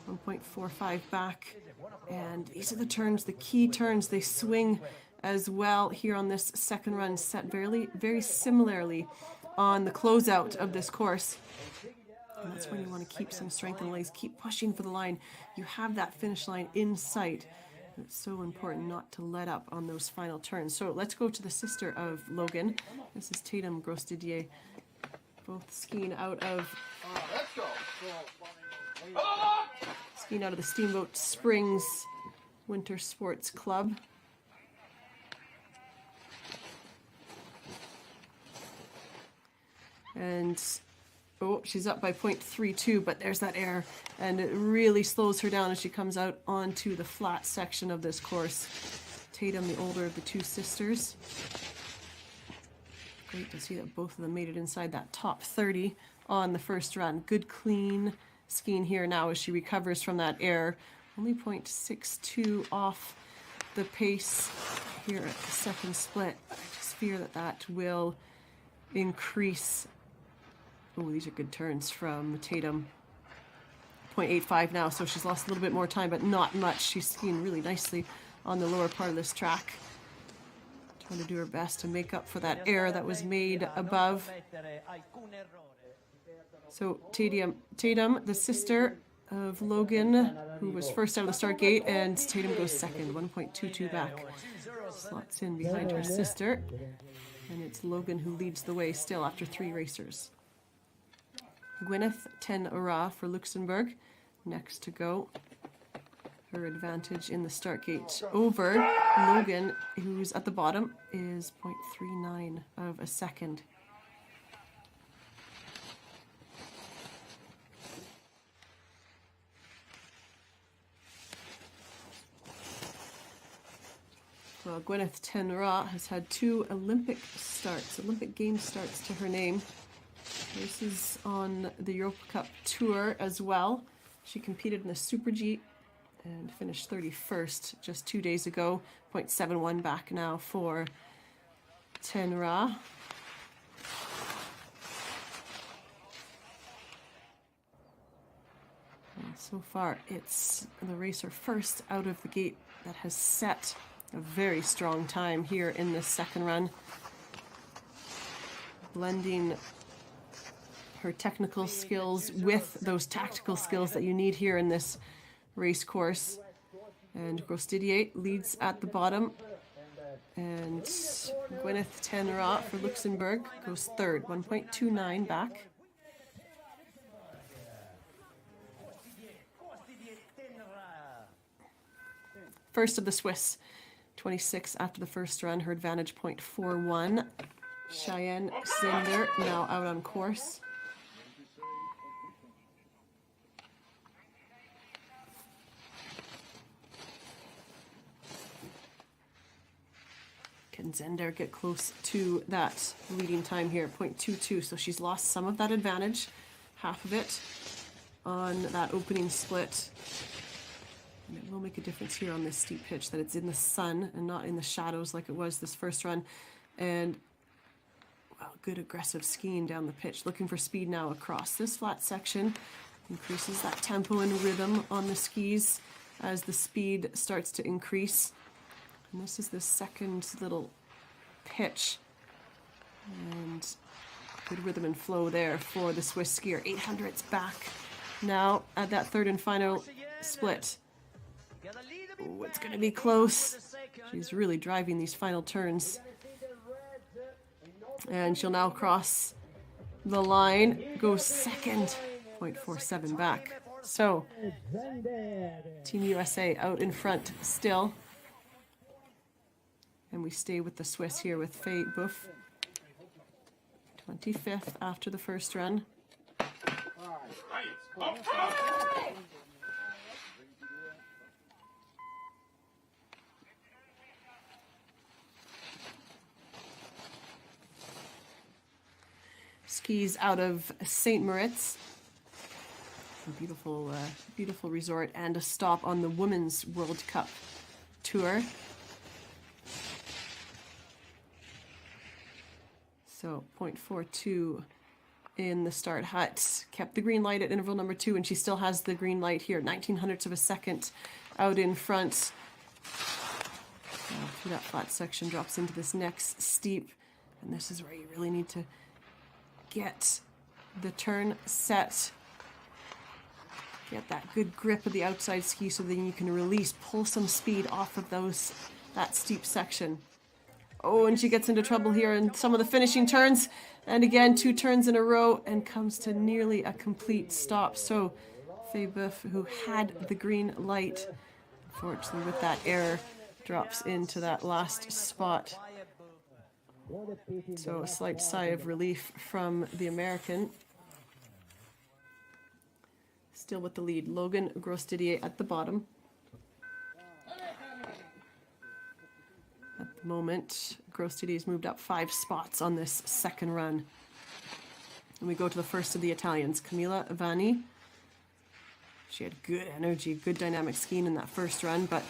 1.45 back. And these are the turns, the key turns. They swing as well here on this second run, set very similarly on the closeout of this course. And that's when you want to keep some strength in the legs, keep pushing for the line. You have that finish line in sight. It's so important not to let up on those final turns. So let's go to the sister of Logan. This is Tatum Gross-Didier, both skiing out of the Steamboat Springs Winter Sports Club. And oh, she's up by 0.32, but there's that air, and it really slows her down as she comes out onto the flat section of this course. Tatum, the older of the two sisters. Great to see that both of them made it inside that top 30 on the first run. Good clean skiing here now as she recovers from that air. Only 0.62 off the pace here at the second split. I just fear that that will increase. Oh, these are good turns from Tatum. 0.85 now, so she's lost a little bit more time, but not much. She's skiing really nicely on the lower part of this track. Trying to do her best to make up for that error that was made above. So Tatum, the sister of Logan, who was first out of the start gate, and Tatum goes second, 1.22 back. Slots in behind her sister, and it's Logan who leads the way still after 3 racers. Gwyneth Ten Ora for Luxembourg, next to go. Her advantage in the start gate over Logan, who's at the bottom, is 0.39 of a second. Well, Gwyneth Ten Ora has had 2 Olympic Games starts to her name. This is on the Europa Cup Tour as well. She competed in the Super G and finished 31st just 2 days ago. 0.71 back now for Ten Ora. So far, it's the racer first out of the gate that has set a very strong time here in this second run. Blending her technical skills with those tactical skills that you need here in this race course. And Gross-Didier leads at the bottom. And Gwyneth Ten Ora for Luxembourg goes third, 1.29 back. First of the Swiss, 26 after the first run, her advantage 0.41. Cheyenne Zender now out on course. Can Zender get close to that leading time here, 0.22, so she's lost some of that advantage, half of it, on that opening split. And it will make a difference here on this steep pitch that it's in the sun and not in the shadows like it was this first run. And well, good aggressive skiing down the pitch, looking for speed now across this flat section. Increases that tempo and rhythm on the skis as the speed starts to increase. And this is the second little pitch. And good rhythm and flow there for the Swiss skier. 800s back now at that third and final split. Oh, it's going to be close. She's really driving these final turns. And she'll now cross the line, go second, 0.47 back. So, Team USA out in front still. And we stay with the Swiss here with Faye Buff. 25th after the first run. Skis out of St. Moritz. A beautiful, beautiful resort, and a stop on the Women's World Cup Tour. So 0.42 in the start hut. Kept the green light at interval number 2, and she still has the green light here. 1900ths of a second out in front. Through that flat section, drops into this next steep, and this is where you really need to get the turn set. Get that good grip of the outside ski so then you can release, pull some speed off of that steep section. Oh, and she gets into trouble here in some of the finishing turns. And again, 2 turns in a row and comes to nearly a complete stop. So Fayebeuf, who had the green light, unfortunately with that error, drops into that last spot. So a slight sigh of relief from the American. Still with the lead, Logan Grosdidier at the bottom. At the moment, Grosdidier's moved up 5 spots on this second run. And we go to the first of the Italians, Camilla Vanni. She had good energy, good dynamic skiing in that first run, but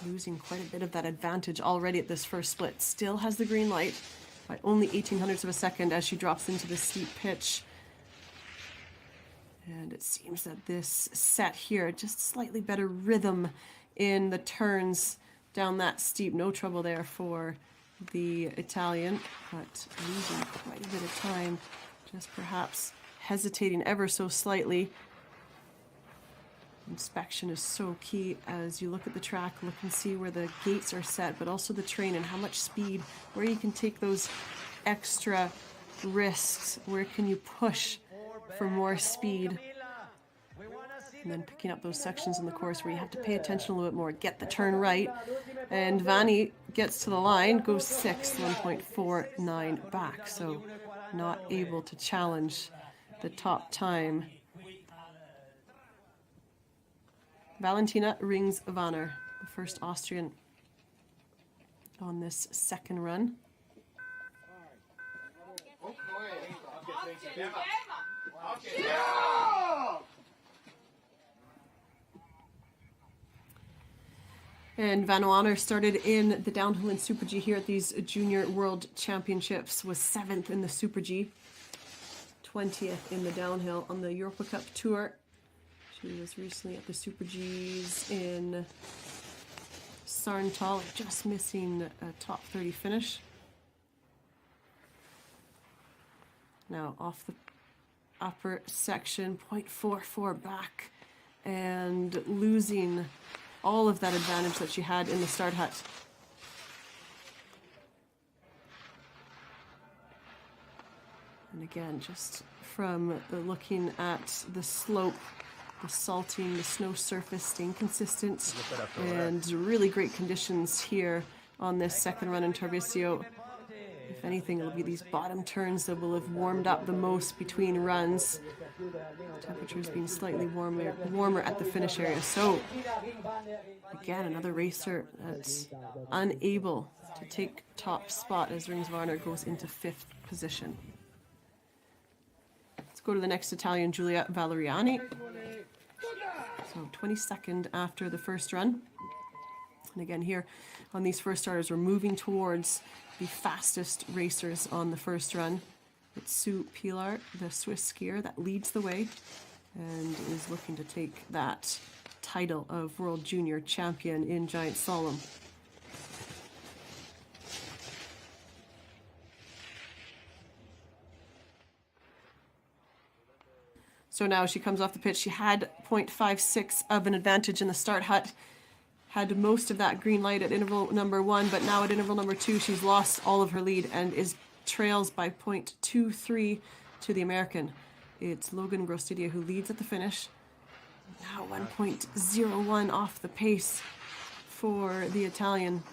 losing quite a bit of that advantage already at this first split. Still has the green light by only 1800ths of a second as she drops into the steep pitch. And it seems that this set here, just slightly better rhythm in the turns down that steep. No trouble there for the Italian, but losing quite a bit of time, just perhaps hesitating ever so slightly. Inspection is so key as you look at the track, look and see where the gates are set, but also the terrain and how much speed, where you can take those extra risks, where can you push for more speed. And then picking up those sections in the course where you have to pay attention a little bit more, get the turn right. And Vanni gets to the line, goes 6th, 1.49 back. So not able to challenge the top time. Valentina Rings-Vanner, the first Austrian on this second run. And Van Wanner started in the downhill and Super G here at these Junior World Championships, was 7th in the Super G, 20th in the downhill on the Europa Cup Tour. She was recently at the Super Gs in Sarntal, just missing a top 30 finish. Now off the upper section, 0.44 back, and losing all of that advantage that she had in the start hut. And again, just from looking at the slope, the salting, the snow surface staying consistent, and really great conditions here on this second run in Tarvisio. If anything, it'll be these bottom turns that will have warmed up the most between runs. Temperatures being slightly warmer at the finish area. So, again, another racer that's unable to take top spot as Rings-Vanner goes into 5th position. Let's go to the next Italian, Giulia Valeriani. So 22nd after the first run. And again here on these first starters, we're moving towards the fastest racers on the first run. It's Sue Pilar, the Swiss skier, that leads the way and is looking to take that title of World Junior Champion in Giant Slalom. So now she comes off the pitch. She had 0.56 of an advantage in the start hut. Had most of that green light at interval number 1, but now at interval number 2, she's lost all of her lead and trails by 0.23 to the American. It's Logan Grosdidier who leads at the finish. Now 1.01 off the pace for the Italian.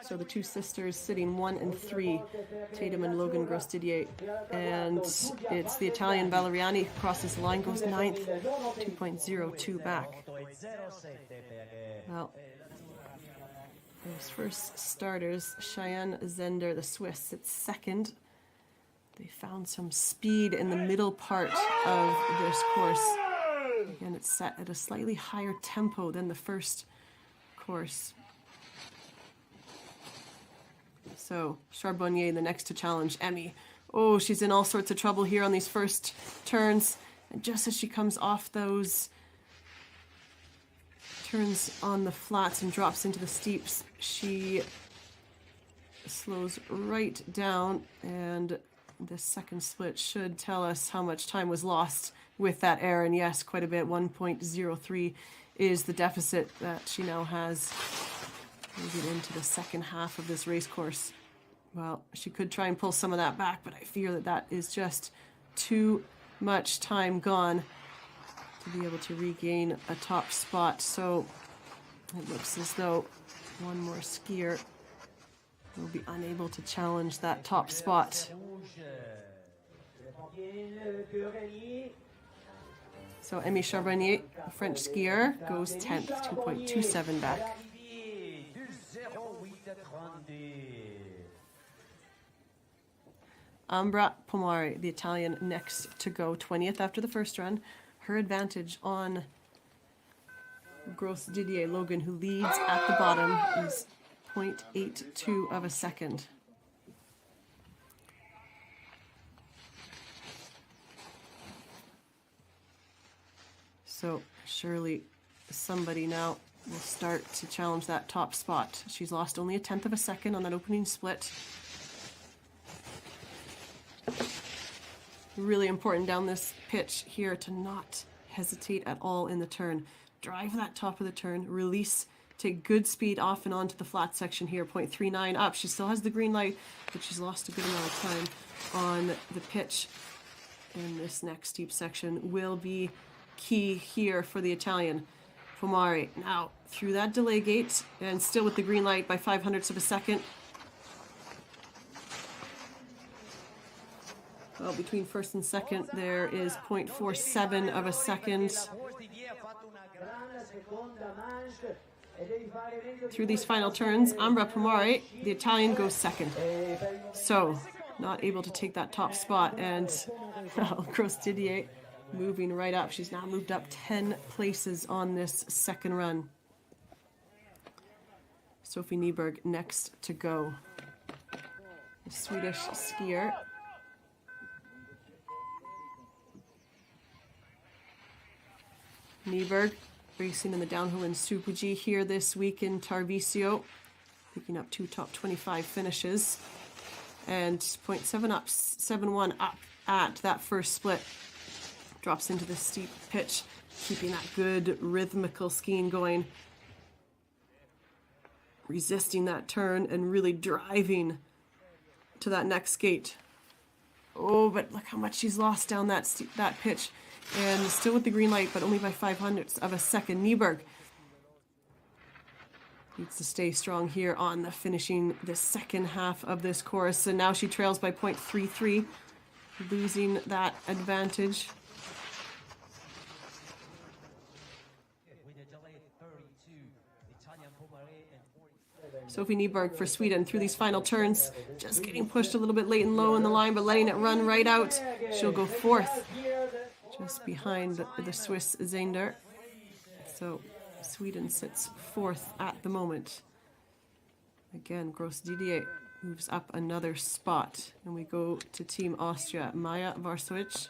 So the two sisters sitting 1 and 3, Tatum and Logan Grosdidier. And it's the Italian Valeriani who crosses the line, goes 9th, 2.02 back. Well, those first starters, Cheyenne Zender, the Swiss, sits 2nd. They found some speed in the middle part of this course. Again, it's set at a slightly higher tempo than the first course. So Charbonnier, the next to challenge Emmy. Oh, she's in all sorts of trouble here on these first turns. And just as she comes off those turns on the flats and drops into the steeps, she slows right down, and the second split should tell us how much time was lost with that error. And yes, quite a bit. 1.03 is the deficit that she now has moving into the second half of this race course. Well, she could try and pull some of that back, but I fear that that is just too much time gone to be able to regain a top spot. So it looks as though one more skier will be unable to challenge that top spot. So Emmy Charbonnier, a French skier, goes 10th, 2.27 back. Ambra Pomare, the Italian, next to go, 20th after the first run. Her advantage on Gros Didier Logan, who leads at the bottom, is 0.82 of a second. So surely somebody now will start to challenge that top spot. She's lost only 1/10 of a second on that opening split. Really important down this pitch here to not hesitate at all in the turn. Drive that top of the turn, release, take good speed off and onto the flat section here, 0.39 up. She still has the green light, but she's lost a good amount of time on the pitch. And this next steep section will be key here for the Italian. Pomare now through that delay gate and still with the green light by 0.05 of a second. Well, between first and second, there is 0.47 of a second. Through these final turns, Ambra Pomare, the Italian, goes second. So, not able to take that top spot. And Gros Didier moving right up. She's now moved up 10 places on this second run. Sophie Nyberg next to go. The Swedish skier. Nyberg racing in the downhill in Super-G here this week in Tarvisio, picking up 2 top 25 finishes, and 0.71 up at that first split. Drops into the steep pitch, keeping that good rhythmical skiing going, resisting that turn and really driving to that next gate. Oh, but look how much she's lost down that pitch. And still with the green light, but only by 0.05 of a second. Nyberg needs to stay strong here on the finishing the second half of this course. And now she trails by 0.33, losing that advantage. Sophie Nyberg for Sweden through these final turns, just getting pushed a little bit late and low in the line, but letting it run right out. She'll go 4th. Just behind the Swiss Zender. So Sweden sits 4th at the moment. Again, Gros Didier moves up another spot. And we go to Team Austria. Maja Varsovich.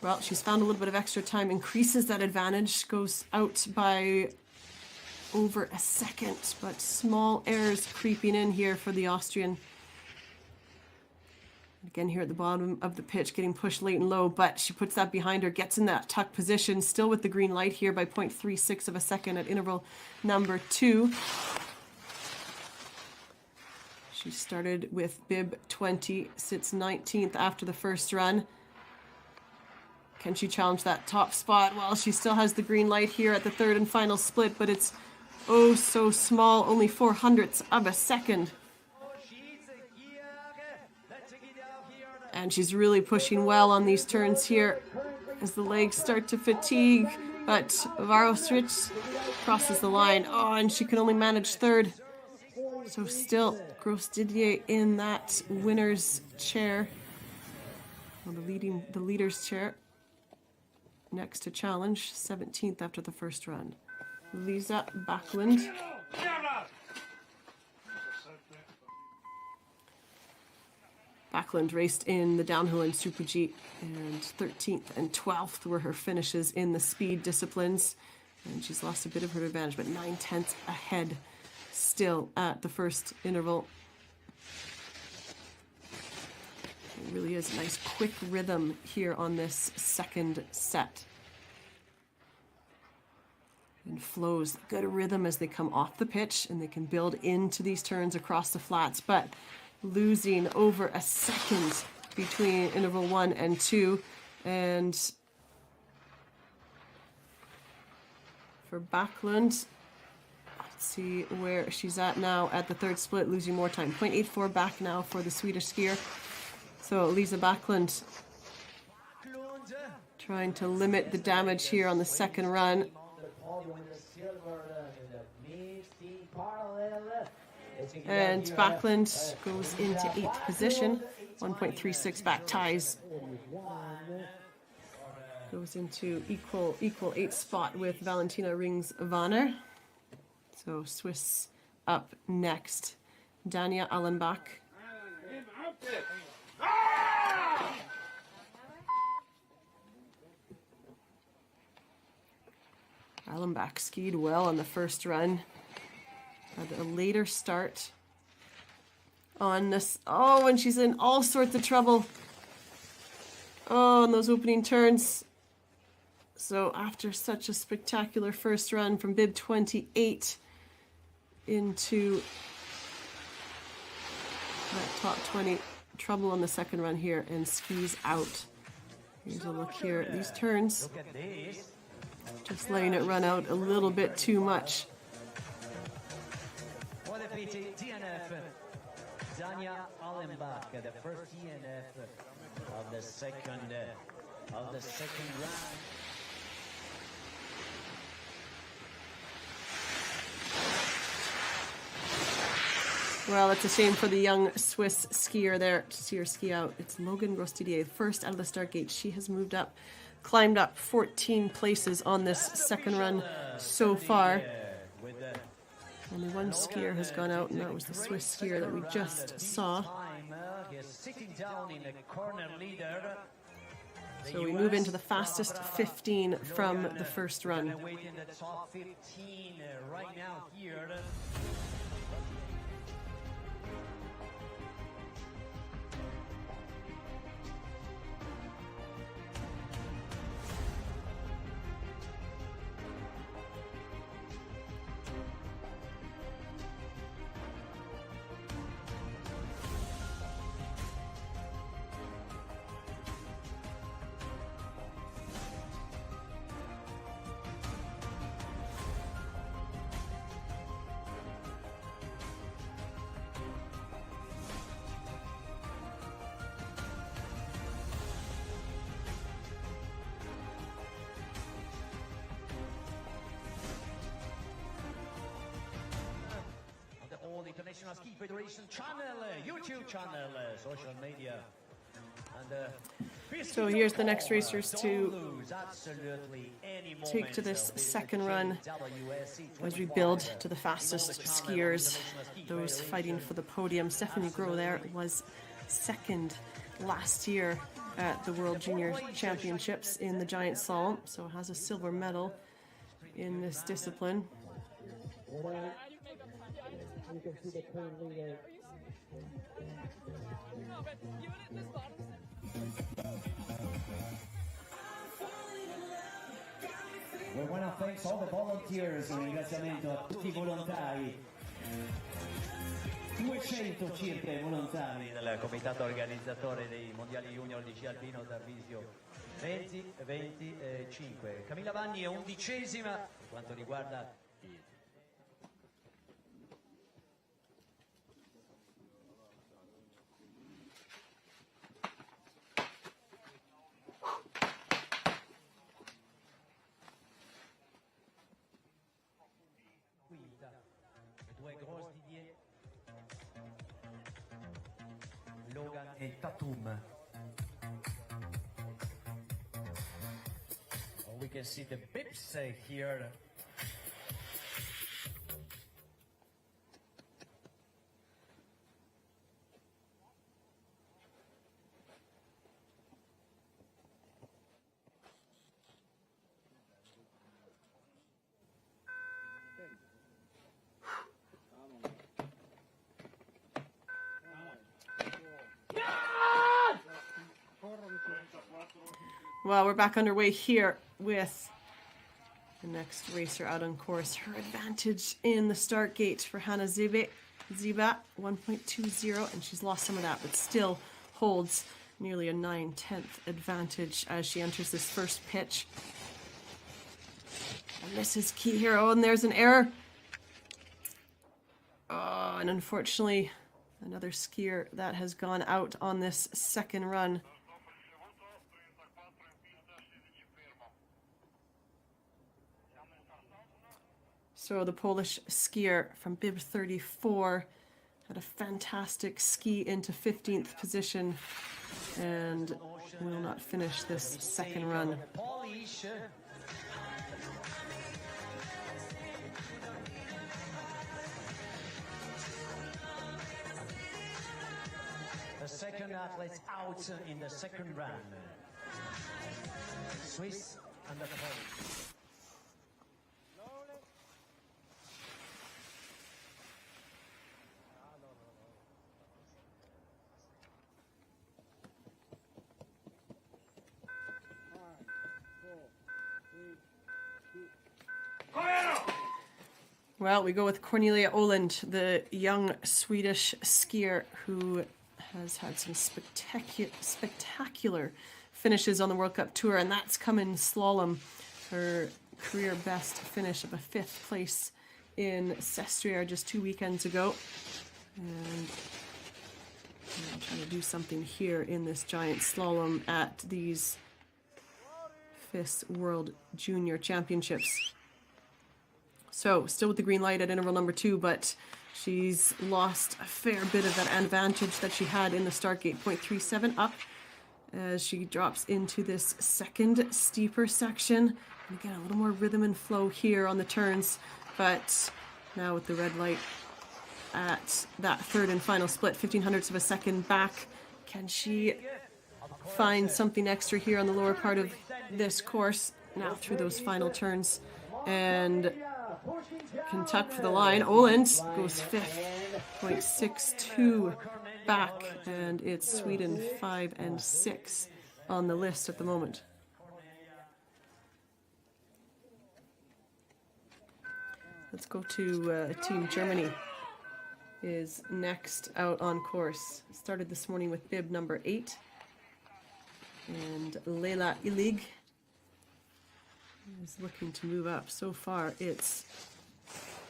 Well, she's found a little bit of extra time, increases that advantage, goes out by over a second, but small errors creeping in here for the Austrian. Again, here at the bottom of the pitch, getting pushed late and low, but she puts that behind her, gets in that tuck position, still with the green light here by 0.36 of a second at interval number 2. She started with bib 20, sits 19th after the first run. Can she challenge that top spot? Well, she still has the green light here at the third and final split, but it's oh so small, only 0.04 of a second. And she's really pushing well on these turns here as the legs start to fatigue, but Varsovich crosses the line. Oh, and she can only manage 3rd. So still Gros Didier in that winner's chair, well, the leader's chair, next to challenge, 17th after the first run. Lisa Backlund. Backlund raced in the downhill and Super G, and 13th and 12th were her finishes in the speed disciplines. And she's lost a bit of her advantage, but 9/10 ahead still at the first interval. It really is a nice quick rhythm here on this second set. And flows, good rhythm as they come off the pitch, and they can build into these turns across the flats, but losing over a second between interval 1 and 2. And for Backlund, let's see where she's at now at the third split, losing more time. 0.84 back now for the Swedish skier. So Lisa Backlund trying to limit the damage here on the second run. And Backlund goes into 8th position, 1.36 back, ties. Goes into equal 8th spot with Valentina Rings-Vanner. So Swiss up next. Dania Allenbach. Allenbach skied well on the first run. Had a later start on this. Oh, and she's in all sorts of trouble. Oh, in those opening turns. So after such a spectacular first run from bib 28 into that top 20, trouble on the second run here and skis out. Here's a look here at these turns. Just letting it run out a little bit too much. Dania Allenbach, the first DNF of the second round. Well, it's a shame for the young Swiss skier there to see her ski out. It's Logan Gros Didier, first out of the start gate. She has moved up, climbed up 14 places on this second run so far. Only one skier has gone out, and that was the Swiss skier that we just saw. So we move into the fastest 15 from the first run. International Ski Federation channel, YouTube channel, social media. And, so here's the next racers to take to this second run as we build to the fastest skiers, those fighting for the podium. Stephanie Gros there was second last year at the World Junior Championships in the Giant Slalom, so has a silver medal in this discipline. You can see the current leader. We want to thank all the volunteers, un ringraziamento a tutti i volontari. 200 circa i volontari del comitato organizzatore dei mondiali junior di sci alpino Tarvisio 20-25. Camilla Vanni è 11ª per quanto riguarda Gros Didier Tatum. We can see the bips here. Well, we're back underway here with the next racer out on course. Her advantage in the start gate for Hannah Ziba, 1.20, and she's lost some of that, but still holds nearly a 9/10 advantage as she enters this first pitch. And this is key here. Oh, and there's an error. Oh, and unfortunately, another skier that has gone out on this second run. So the Polish skier from bib 34 had a fantastic ski into 15th position and will not finish this second run. The second athlete out in the second run. Swiss and the Polish. Well, we go with Cornelia Oland, the young Swedish skier who has had some spectacular finishes on the World Cup Tour, and that's come in slalom. Her career best finish of a 5th place in Sestriere just 2 weekends ago. And I'm trying to do something here in this giant slalom at these FIS World Junior Championships. So, still with the green light at interval number 2, but she's lost a fair bit of that advantage that she had in the start gate. 0.37 up as she drops into this second steeper section. And again, a little more rhythm and flow here on the turns, but now with the red light at that third and final split, 0.15 of a second back. Can she find something extra here on the lower part of this course now through those final turns? And can tuck for the line. Oland goes 5th, 0.62 back, and it's Sweden 5 and 6 on the list at the moment. Let's go to Team Germany is next out on course. Started this morning with bib number 8, and Leila Illig is looking to move up. So far, it's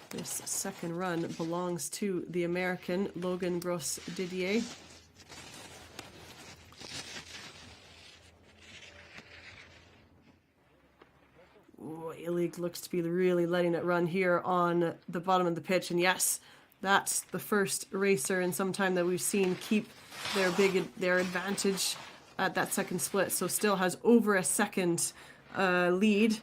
this second run belongs to the American Logan Gross Didier. Ooh, Illig looks to be really letting it run here on the bottom of the pitch, and yes, that's the first racer in some time that we've seen keep their advantage at that second split. So still has over a second lead.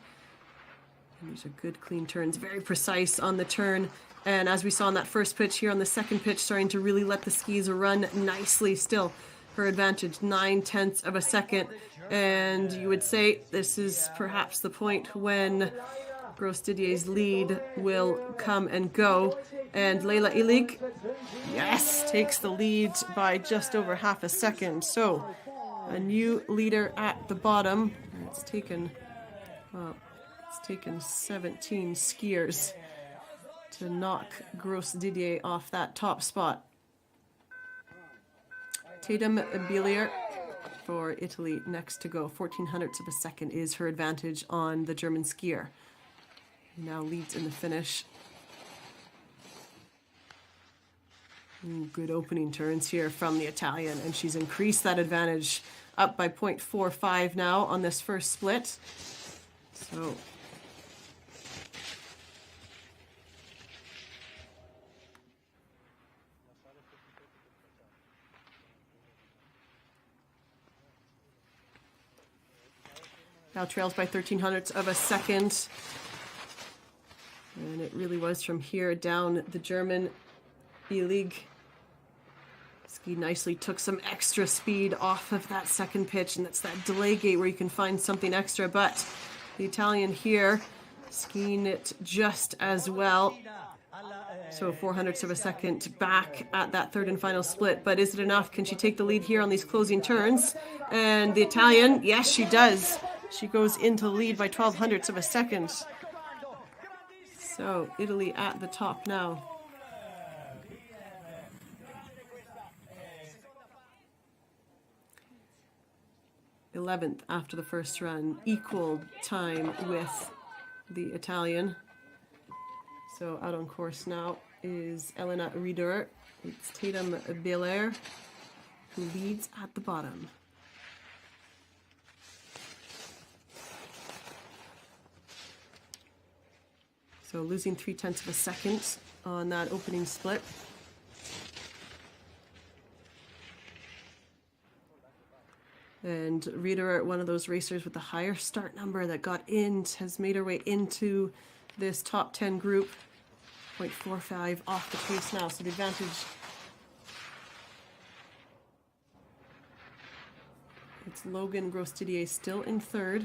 And these are good clean turns, very precise on the turn. And as we saw on that first pitch, here on the second pitch, starting to really let the skis run nicely. Still her advantage, 9/10 of a second. And you would say this is perhaps the point when Gross Didier's lead will come and go. And Leila Illig, yes, takes the lead by just over half a second. So a new leader at the bottom. It's taken 17 skiers to knock Gross Didier off that top spot. Tatum Bilier for Italy next to go. 0.14 of a second is her advantage on the German skier. Now leads in the finish. Good opening turns here from the Italian, and she's increased that advantage up by 0.45 now on this first split. So Now trails by 0.13 of a second. And it really was from here down the German E-League. Ski nicely took some extra speed off of that second pitch, and that's that delay gate where you can find something extra. But the Italian here skiing it just as well. So 0.04 of a second back at that third and final split. But is it enough? Can she take the lead here on these closing turns? And the Italian, yes, she does. She goes into the lead by 0.12 of a second. So Italy at the top now. '11th after the first run, equal time with the Italian. So out on course now is Elena Rieder. It's Tatum Belair who leads at the bottom. So losing 0.3 of a second on that opening split. And Rieder, one of those racers with the higher start number that got in, has made her way into this top 10 group. 0.45 off the pace now, so the advantage. It's Logan Gross-Didier still in third,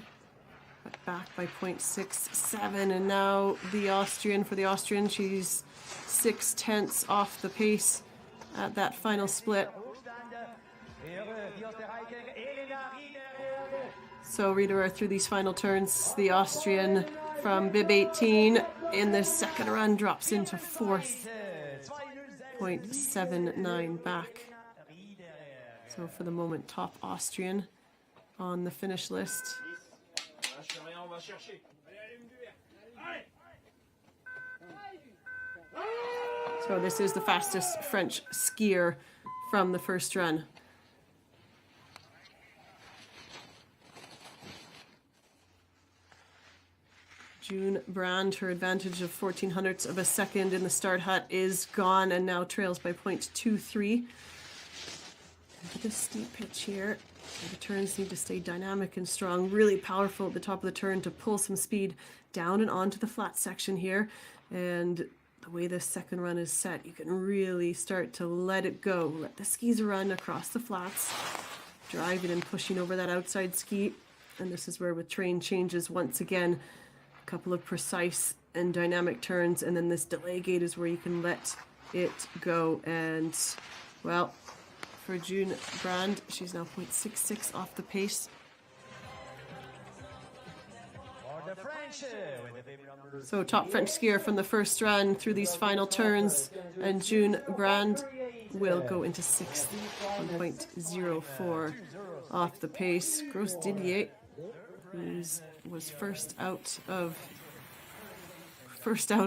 but back by 0.67. And now the Austrian, for the Austrian, she's 0.6 off the pace at that final split. So Rieder through these final turns, the Austrian from bib 18 in the second run drops into fourth, 0.79 back. So for the moment, top Austrian on the finish list. So this is the fastest French skier from the first run. June Brand, her advantage of 0.14 of a second in the start hut is gone and now trails by 0.23. Look at this steep pitch here. The turns need to stay dynamic and strong, really powerful at the top of the turn to pull some speed down and onto the flat section here. And the way this second run is set, you can really start to let it go. Let the skis run across the flats, driving and pushing over that outside ski. And this is where with train changes once again, a couple of precise and dynamic turns, and then this delay gate is where you can let it go. And well, for June Brand, she's now 0.66 off the pace. So top French skier from the first run through these final turns, and June Brand will go into sixth, 1.04 off the pace. Gross-Didier, who was first out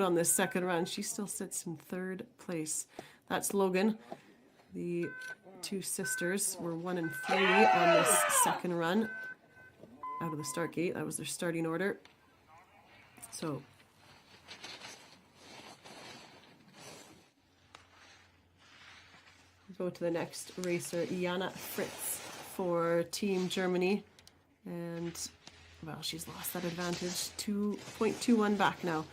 on this second run, she still sits in third place. That's Logan. The two sisters were 1 and 3 on this second run out of the start gate. That was their starting order. So we'll go to the next racer, Jana Fritz for Team Germany. And well, she's lost that advantage, 2.21 back now.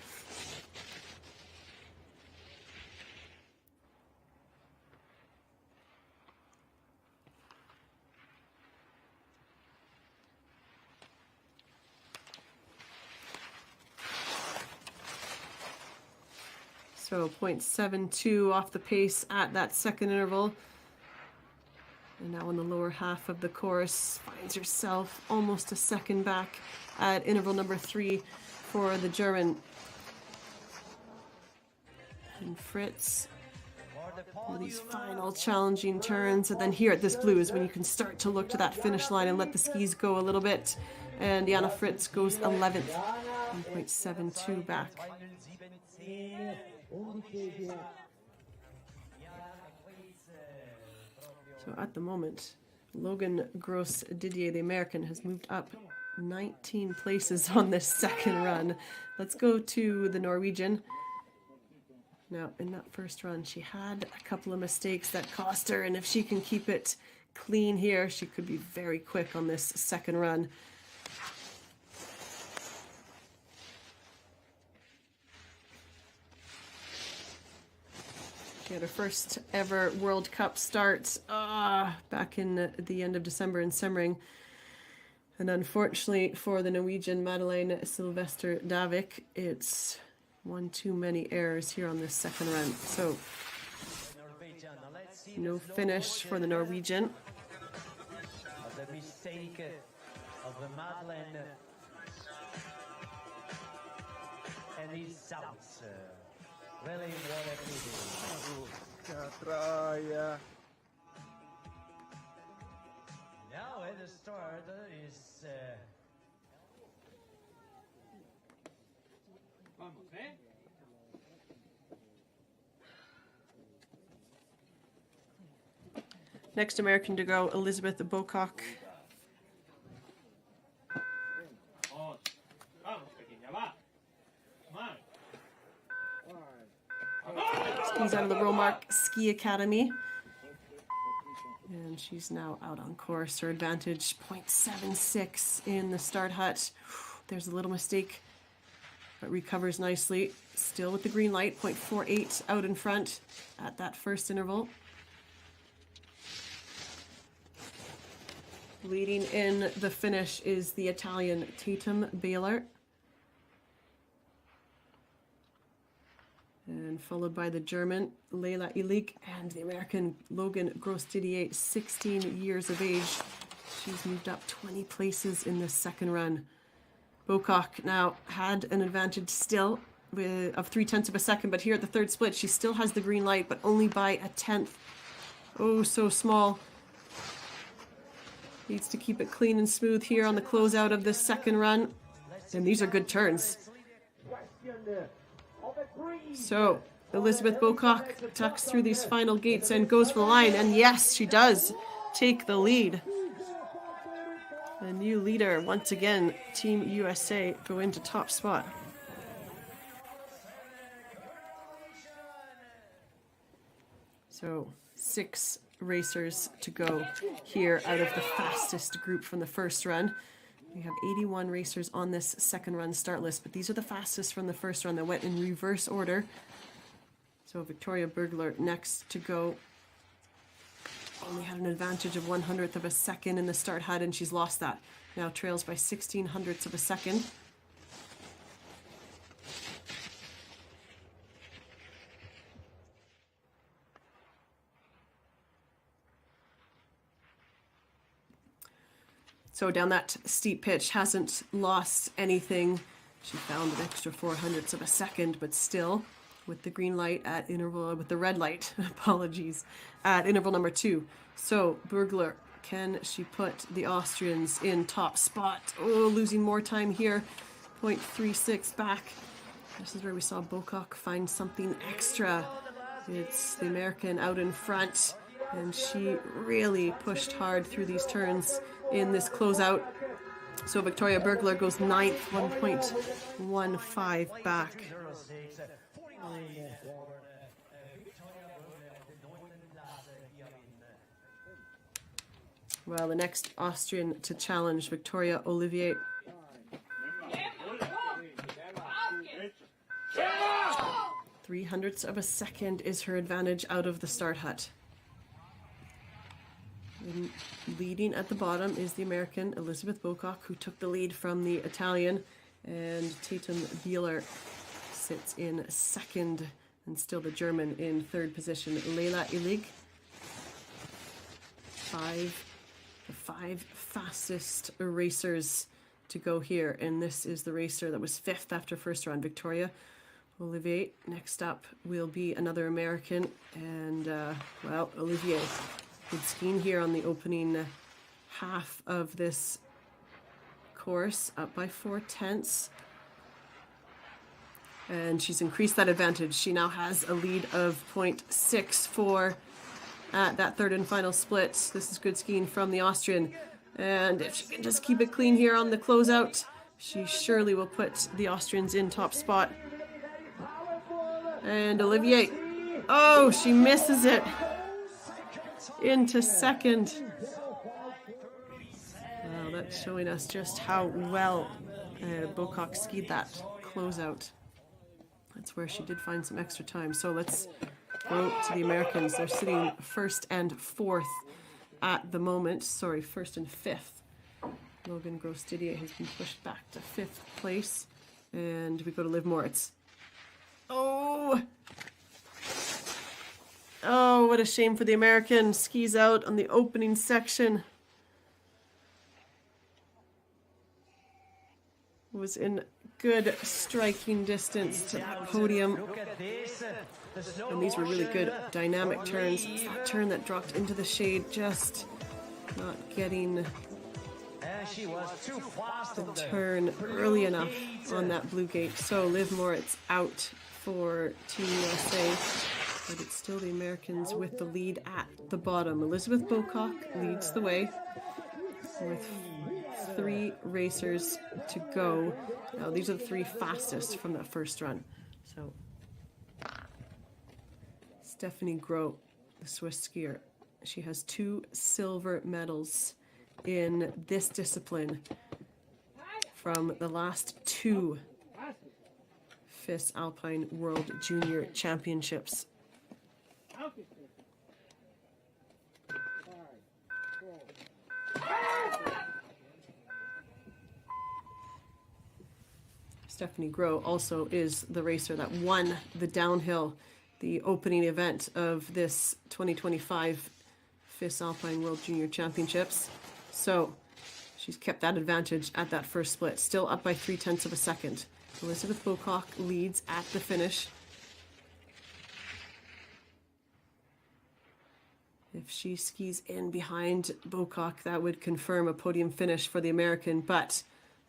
So 0.72 off the pace at that second interval. And now in the lower half of the course, finds herself almost a second back at interval number 3 for the German. And Fritz, for these final challenging turns. And then here at this blue is when you can start to look to that finish line and let the skis go a little bit. And Jana Fritz goes 11th, 1.72 back. So at the moment, Logan Gross-Didier, the American, has moved up 19 places on this second run. Let's go to the Norwegian. Now, in that first run, she had a couple of mistakes that cost her, and if she can keep it clean here, she could be very quick on this second run. She had her first ever World Cup start back in the end of December in Semmering. And unfortunately for the Norwegian Madeleine Sylvester Davik, it's one too many errors here on this second run. So no finish for the Norwegian. The mistake of Madeleine and his sounds. Really what a pity. Now at the start is next American to go, Elizabeth Bocock. Skis out of the Romark Ski Academy. And she's now out on course. Her advantage 0.76 in the start hut. There's a little mistake, but recovers nicely. Still with the green light, 0.48 out in front at that first interval. Leading in the finish is the Italian Tatum Baylor. And followed by the German Leila Illig and the American Logan Gross-Didier, 16 years of age. She's moved up 20 places in the second run. Bocock now had an advantage still of 0.3 of a second, but here at the third split, she still has the green light, but only by 1/10. Oh, so small. Needs to keep it clean and smooth here on the closeout of this second run. And these are good turns. So Elizabeth Bocock tucks through these final gates and goes for the line. And yes, she does take the lead. A new leader once again. Team USA go into top spot. So 6 racers to go here out of the fastest group from the first run. We have 81 racers on this second run start list, but these are the fastest from the first run that went in reverse order. So Victoria Bergler next to go. Only had an advantage of 1/100th of a second in the start hut, and she's lost that. Now trails by 16/100ths of a second. So down that steep pitch, hasn't lost anything. She found an extra 4/100ths of a second, but still with the green light at interval, with the red light, apologies, at interval number 2. So Bergler, can she put the Austrians in top spot? Oh, losing more time here, 0.36 back. This is where we saw Bocock find something extra. It's the American out in front, and she really pushed hard through these turns in this closeout. So Victoria Bergler goes 9th, 1.15 back. Well, the next Austrian to challenge, Victoria Olivier. 0.03 of a second is her advantage out of the start hut. And leading at the bottom is the American Elizabeth Bocock, who took the lead from the Italian, and Tatum Bieler sits in second, and still the German in third position, Leila Illig. The five fastest racers to go here, and this is the racer that was 5th after first run, Victoria Olivier. Next up will be another American, and well, Olivier. Good skiing here on the opening half of this course, up by 4/10. And she's increased that advantage. She now has a lead of 0.64 at that third and final split. This is good skiing from the Austrian. And if she can just keep it clean here on the closeout, she surely will put the Austrians in top spot. And Olivier, oh, she misses it. Into second. Wow, that's showing us just how well Bocock skied that closeout. That's where she did find some extra time. So let's go to the Americans. They're sitting first and fourth at the moment. Sorry, first and fifth. Logan Gross-Didier has been pushed back to fifth place. And we go to Liv Moritz. Oh! Oh, what a shame for the American. Skis out on the opening section. Was in good striking distance to that podium. And these were really good dynamic turns. It's that turn that dropped into the shade, just not getting the turn early enough on that blue gate. So Liv Moritz out for Team USA, but it's still the Americans with the lead at the bottom. Elizabeth Bocock leads the way with 3 racers to go. Now these are the 3 fastest from that first run. So Stephanie Gros, the Swiss skier, she has 2 silver medals in this discipline from the last 2 FIS Alpine World Junior Championships. Stephanie Gros also is the racer that won the downhill, the opening event of this 2025 FIS Alpine World Junior Championships. So she's kept that advantage at that first split, still up by 0.3 of a second. Elizabeth Bocock leads at the finish. If she skis in behind Bocock, that would confirm a podium finish for the American, but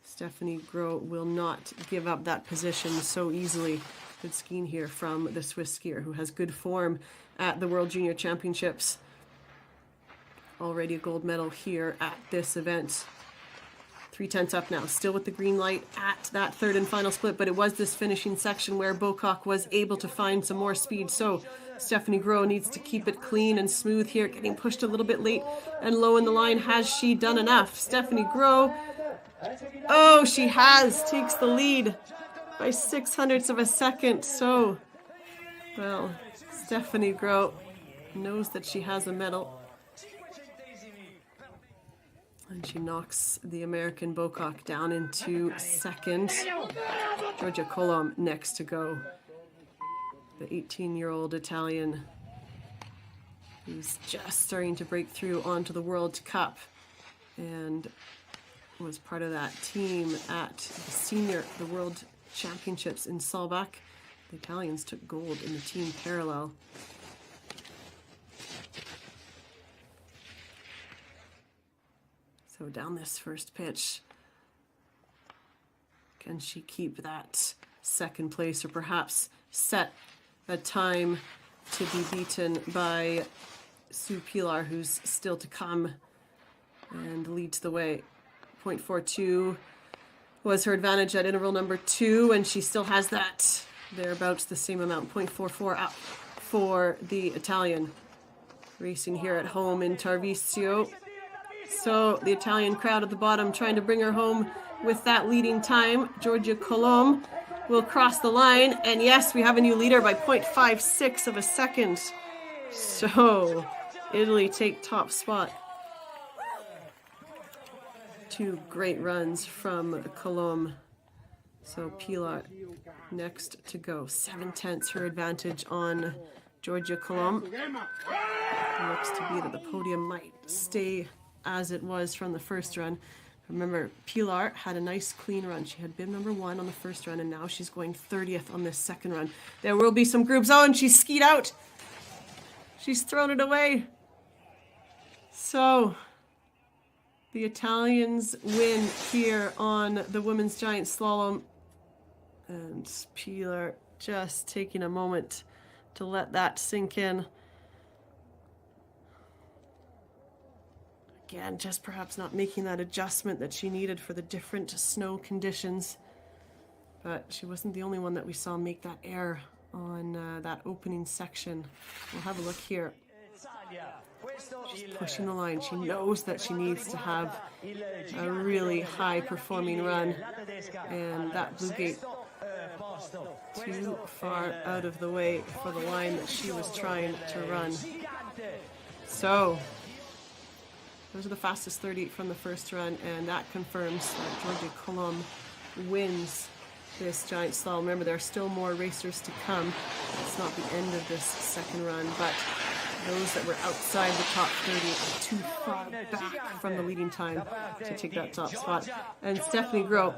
Stephanie Gros will not give up that position so easily. Good skiing here from the Swiss skier who has good form at the World Junior Championships. Already a gold medal here at this event. 0.3 up now, still with the green light at that third and final split, but it was this finishing section where Bocock was able to find some more speed. So Stephanie Gros needs to keep it clean and smooth here, getting pushed a little bit late and low in the line. Has she done enough? Stephanie Gros, oh, she has, takes the lead by 0.06 of a second. So, well, Stephanie Gros knows that she has a medal. And she knocks the American Bocock down into second. Georgia Colom next to go. The 18-year-old Italian who's just starting to break through onto the World Cup and was part of that team at the World Championships in Saalbach. The Italians took gold in the team parallel. So down this first pitch, can she keep that second place or perhaps set a time to be beaten by Sue Pilar, who's still to come and leads the way. 0.42 was her advantage at interval number 2, and she still has that thereabouts the same amount. 0.44 up for the Italian. Racing here at home in Tarvisio. So the Italian crowd at the bottom trying to bring her home with that leading time. Georgia Colom will cross the line, and yes, we have a new leader by 0.56 of a second. So Italy take top spot. 2 great runs from Colom. So Pilar next to go. 0.7 her advantage on Georgia Colom. Looks to be that the podium might stay as it was from the first run. Remember, Pilar had a nice clean run. She had bib number 1 on the first run, and now she's going 30th on this second run. There will be some groups. Oh, and she's skied out. She's thrown it away. So the Italians win here on the women's giant slalom. And Pilar just taking a moment to let that sink in. Again, just perhaps not making that adjustment that she needed for the different snow conditions. But she wasn't the only one that we saw make that error on that opening section. We'll have a look here She's pushing the line. She knows that she needs to have a really high performing run, and that blue gate too far out of the way for the line that she was trying to run. So those are the fastest 38 from the first run, and that confirms that Georgia Colomb wins this giant slalom. Remember, there are still more racers to come. It's not the end of this second run, but those that were outside the top 30 are too far back from the leading time to take that top spot. And Stephanie Groh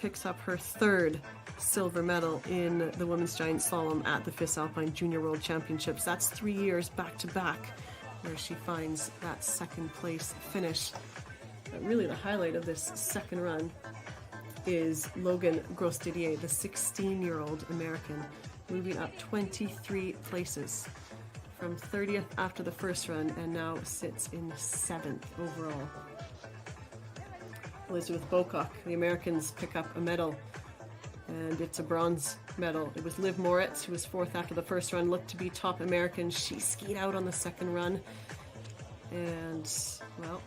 picks up her third silver medal in the women's giant slalom at the FIS Alpine Junior World Championships. That's 3 years back to back where she finds that second place finish. But really the highlight of this second run is Logan Gros-Didier, the 16-year-old American, moving up 23 places from 30th after the first run and now sits in 7th overall. Elizabeth Bocock, the Americans pick up a medal, and it's a bronze medal. It was Liv Moritz, who was 4th after the first run, looked to be top American. She skied out on the second run, and, well,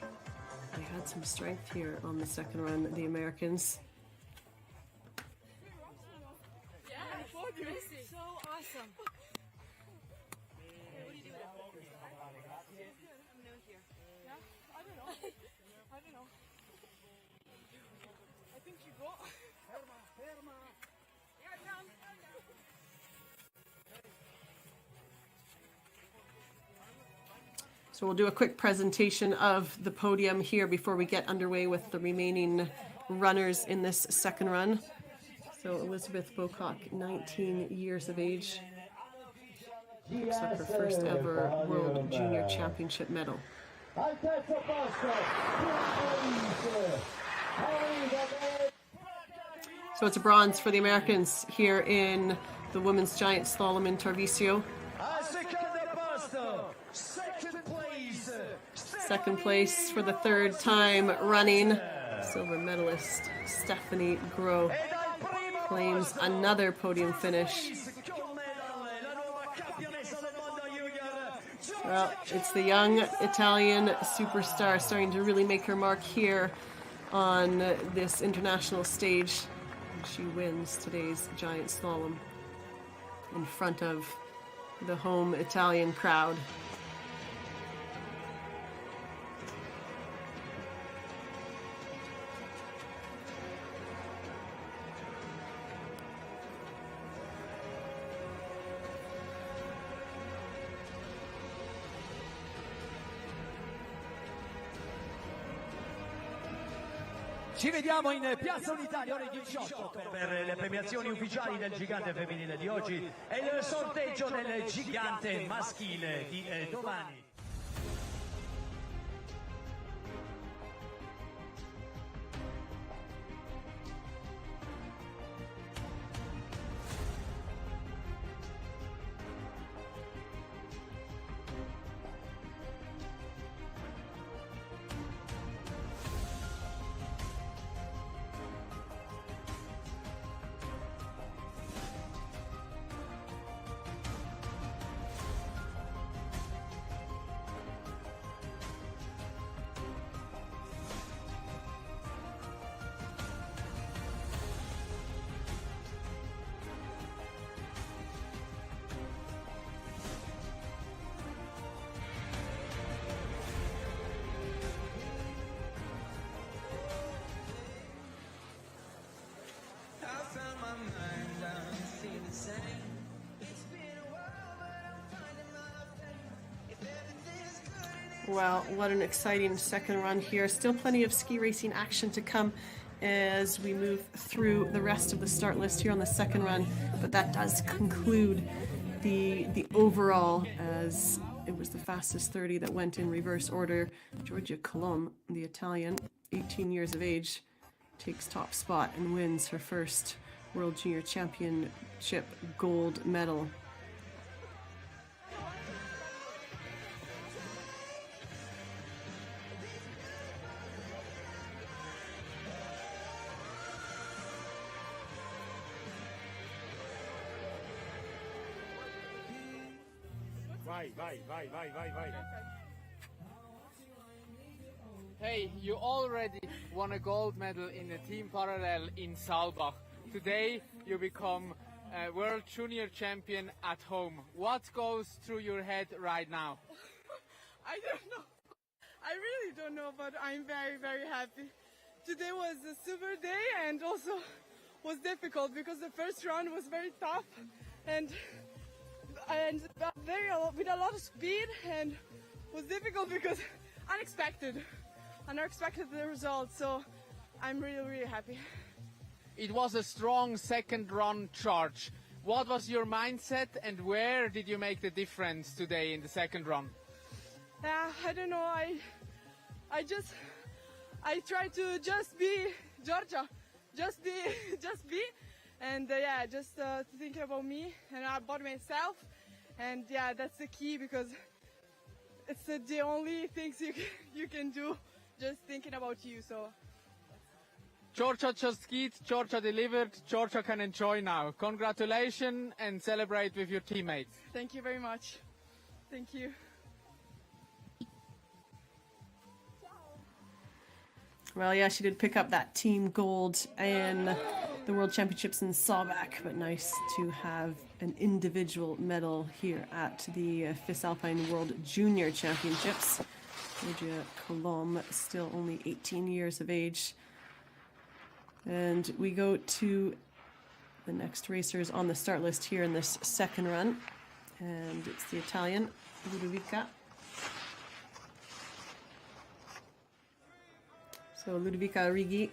they had some strength here on the second run, the Americans. Yeah, so awesome. What do you do with it? I'm new here. Yeah? I don't know. I don't know. I think you go. So we'll do a quick presentation of the podium here before we get underway with the remaining runners in this second run. So Elizabeth Bocock, 19 years of age, picks up her first ever World Junior Championship medal. So it's a bronze for the Americans here in the women's giant slalom in Tarvisio. Second place for the third time running, silver medalist Stephanie Groh claims another podium finish. Well, it's the young Italian superstar starting to really make her mark here on this international stage. She wins today's giant slalom in front of the home Italian crowd. Ci vediamo in Piazza Unitalia ore 18 per le premiazioni ufficiali del gigante femminile di oggi e il sorteggio del gigante maschile di domani. Well, what an exciting second run here. Still plenty of ski racing action to come as we move through the rest of the start list here on the second run. But that does conclude the overall, as it was the fastest 30 that went in reverse order. Georgia Colomb, the Italian, 18 years of age, takes top spot and wins her first World Junior Championship gold medal. Vai, vai, vai, vai, vai, vai. Hey, you already won a gold medal in the team parallel in Saalbach. Today you become a world junior champion at home. What goes through your head right now? I don't know. I really don't know, but I'm very, very happy. Today was a super day and also was difficult because the first round was very tough and with a lot of speed, and was difficult because unexpected the result. So I'm really, really happy. It was a strong second run charge. What was your mindset and where did you make the difference today in the second run? I don't know. I try to just be Georgia, just be, and just think about me and about myself, and yeah, that's the key because it's the only things you can do, just thinking about you. So Georgia just skied, Georgia delivered, Georgia can enjoy now. Congratulations and celebrate with your teammates. thank you very much. Thank you. Well, yeah, she did pick up that team gold in the World Championships in Saalbach, but nice to have an individual medal here at the FIS Alpine World Junior Championships. Georgia Colomb, still only 18 years of age. And we go to the next racers on the start list here in this second run. And it's the Italian, Ludovica. So Ludovica Righi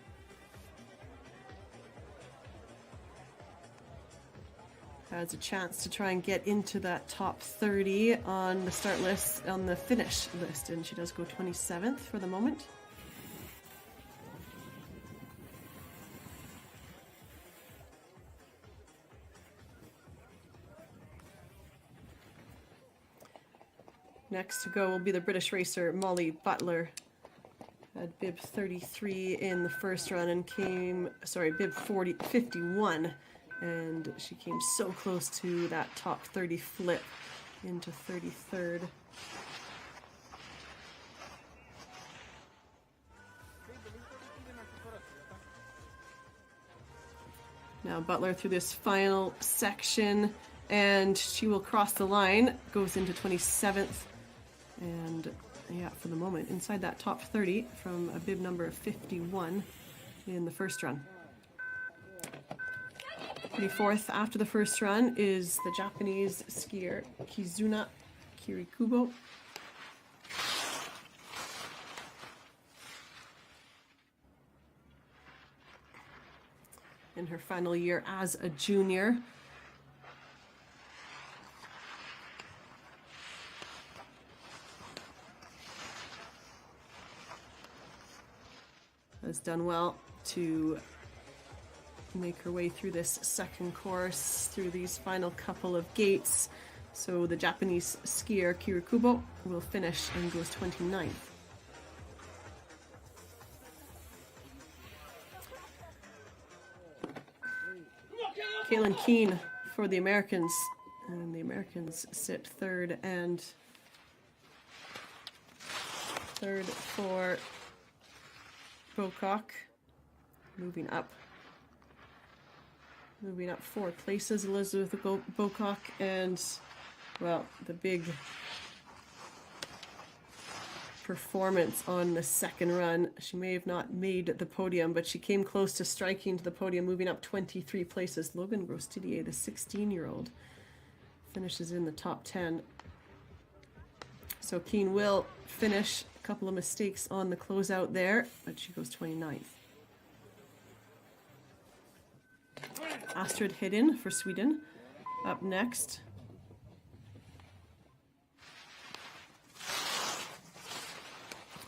has a chance to try and get into that top 30 on the start list, on the finish list, and she does go 27th for the moment. Next to go will be the British racer Molly Butler. Had bib 33 in the first run and bib 51, and she came so close to that top 30 flip into 33rd. Now Butler through this final section, and she will cross the line, goes into 27th, and yeah, for the moment, inside that top 30 from a bib number of 51 in the first run. 24th after the first run is the Japanese skier Kizuna Kirikubo. In her final year as a junior. Has done well to make her way through this second course, through these final couple of gates. So the Japanese skier Kirikubo will finish and goes 29th. Kaylin Keane for the Americans, and the Americans sit third, and third for Bocock, moving up 4 places, Elizabeth Bocock, and, well, the big performance on the second run. She may have not made the podium, but she came close to striking to the podium, moving up 23 places. Logan Grostidier, the 16-year-old, finishes in the top 10. So Keane will finish. A couple of mistakes on the closeout there, but she goes 29th. Astrid Hidden for Sweden up next.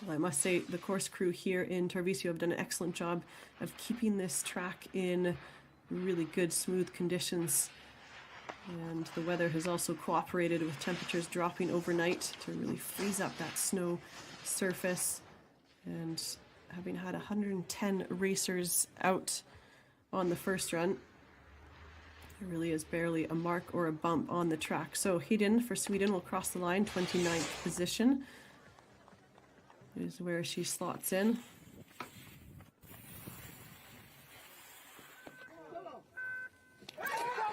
Well, I must say the course crew here in Tarvisio have done an excellent job of keeping this track in really good, smooth conditions. And the weather has also cooperated with temperatures dropping overnight to really freeze up that snow surface. And having had 110 racers out on the first run, there really is barely a mark or a bump on the track. So Hedin for Sweden will cross the line, 29th position. is where she slots in.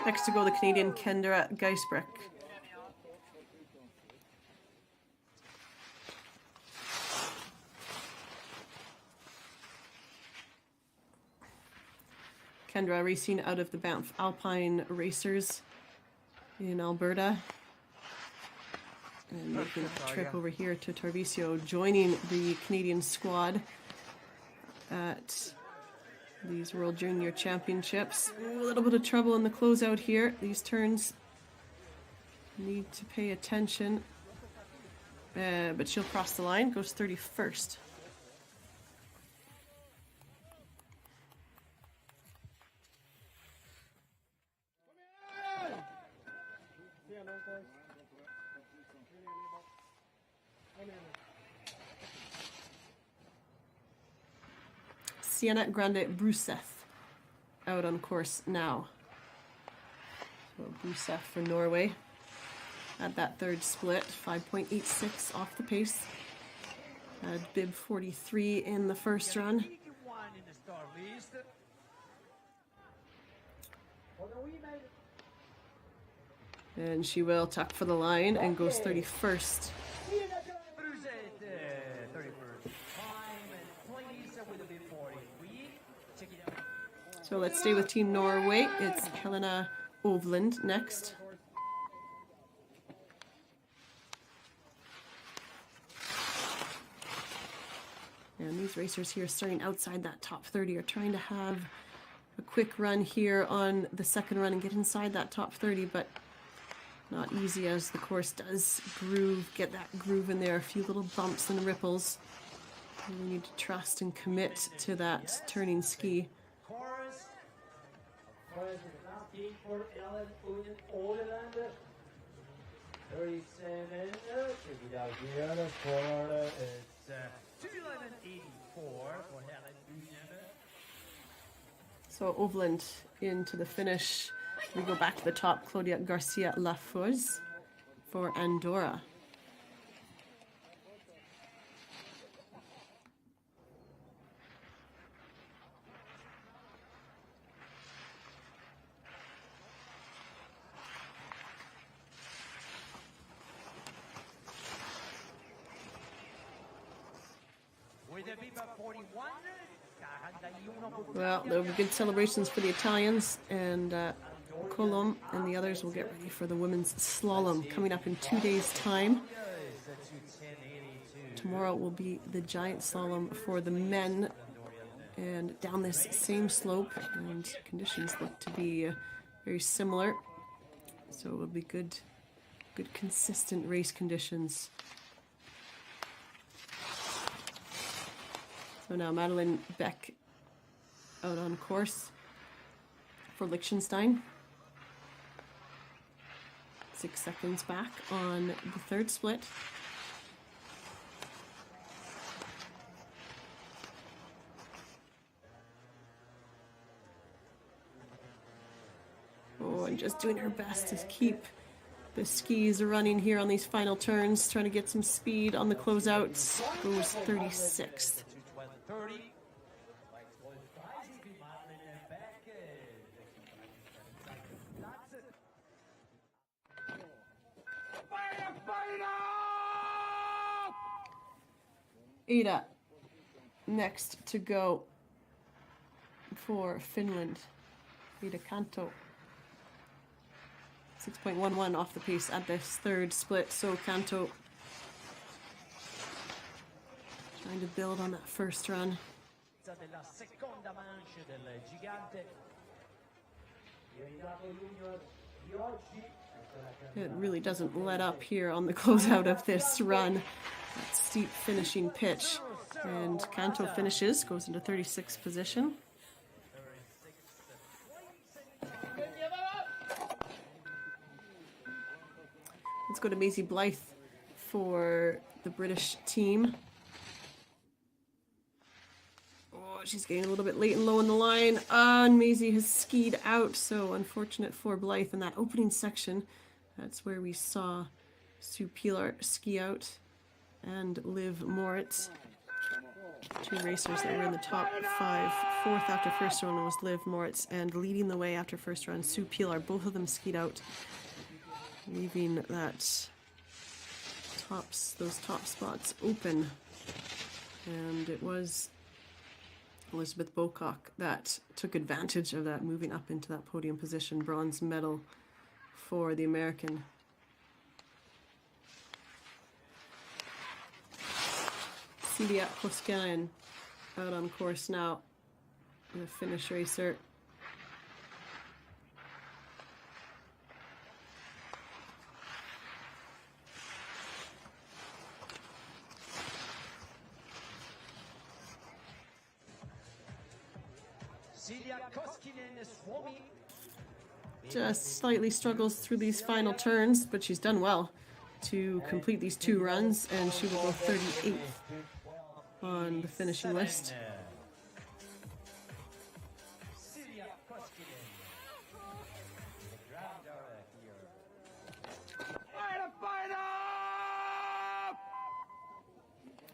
Next to go, the Canadian Kendra Geisbrecht. Kendra racing out of the Banff Alpine Racers in Alberta. And making a trip over here to Tarvisio, joining the Canadian squad at these World Junior Championships. Ooh, a little bit of trouble in the closeout here. These turns need to pay attention. But she'll cross the line, goes 31st. Sienna Grande Bruseth out on course now. So Bruseth for Norway at that third split, 5.86 off the pace. Had bib 43 in the first run. And she will tuck for the line and goes 31st. So let's stay with Team Norway. It's Helena Ovland next. And these racers here starting outside that top 30 are trying to have a quick run here on the second run and get inside that top 30, but not easy as the course does get that groove in there. A few little bumps and ripples. And we need to trust and commit to that turning ski. So Ovland into the finish. We go back to the top. Claudia Garcia Lafoz for Andorra. Well, there will be good celebrations for the Italians, and Colom and the others will get ready for the women's slalom coming up in 2 days' time. Tomorrow will be the giant slalom for the men, and down this same slope, and conditions look to be very similar. So it will be good consistent race conditions. So now Madeline Beck out on course for Liechtenstein. 6 seconds back on the third split. Oh, and just doing her best to keep the skis running here on these final turns, trying to get some speed on the closeouts. Goes 36th. Ida next to go for Finland. Ida Kanto. 6.11 off the pace at this third split. So Kanto trying to build on that first run. It really doesn't let up here on the closeout of this run. That steep finishing pitch. And Kanto finishes, goes into 36th position. Let's go to Maisie Blythe for the British team. Oh, she's getting a little bit late and low in the line. And Maisie has skied out, so unfortunate for Blythe in that opening section. That's where we saw Sue Pilar ski out. and Liv Moritz. Two racers that were in the top 5. Fourth after first run was Liv Moritz, and leading the way after first run, Sue Pilar. Both of them skied out, leaving that those top spots open. And it was Elizabeth Bocock that took advantage of that, moving up into that podium position. Bronze medal for the American. Celia Koskinen out on course now, the Finnish racer. Just slightly struggles through these final turns, but she's done well to complete these 2 runs, and she will go 38th on the finishing list.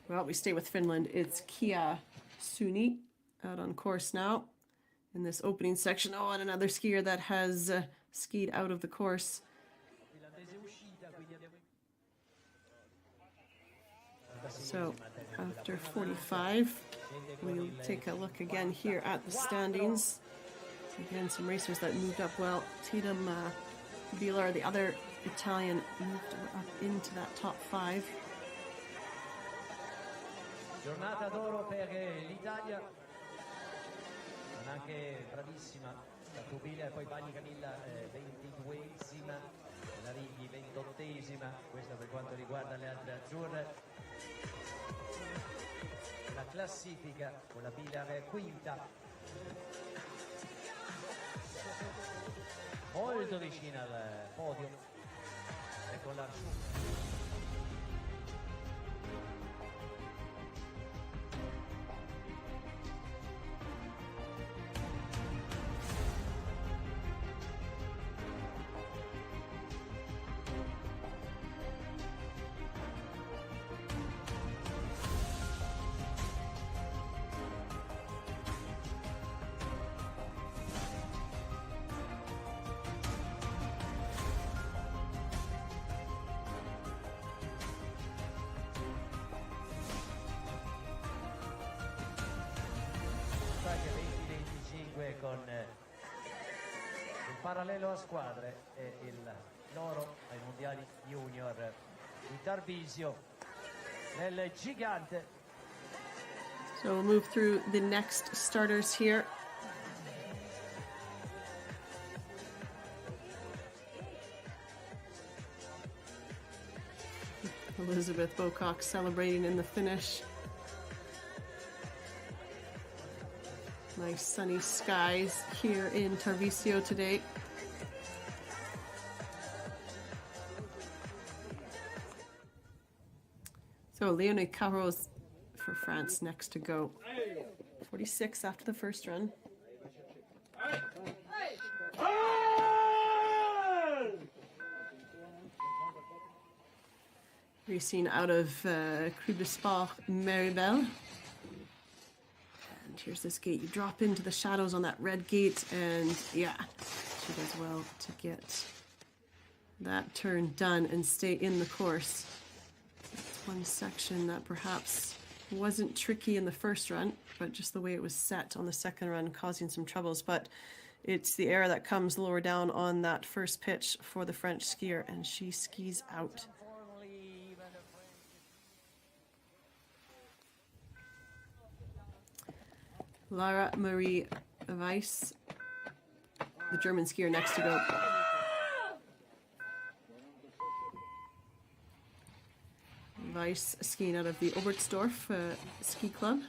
Well, we stay with Finland. It's Kia Suni out on course now in this opening section. Oh, and another skier that has skied out of the course. So after 45, we'll take a look again here at the standings. Again, some racers that moved up well. Tatum Bilar, the other Italian, moved up into that top 5. Giornata d'oro per l'Italia, anche bravissima la Pubilla, poi Bagni Camilla 22esima, la Righi 28esima, questo per quanto riguarda le altre azzurre. La classifica con la Pilar quinta, molto vicina al podio, e con la con il parallelo a squadre e l'oro ai mondiali junior di Tarvisio nel gigante. So we'll move through the next starters here. Elizabeth Bocock celebrating in the finish. Nice sunny skies here in Tarvisio today. So Leonie Carros for France next to go. 46 after the first run. Racing out of Club de Sport Maribel. Here's this gate. You drop into the shadows on that red gate, and yeah, she does well to get that turn done and stay in the course. It's one section that perhaps wasn't tricky in the first run, but just the way it was set on the second run causing some troubles. But it's the air that comes lower down on that first pitch for the French skier, and she skis out. Lara Marie Weiss, the German skier next to go. Weiss skiing out of the Oberstdorf ski club.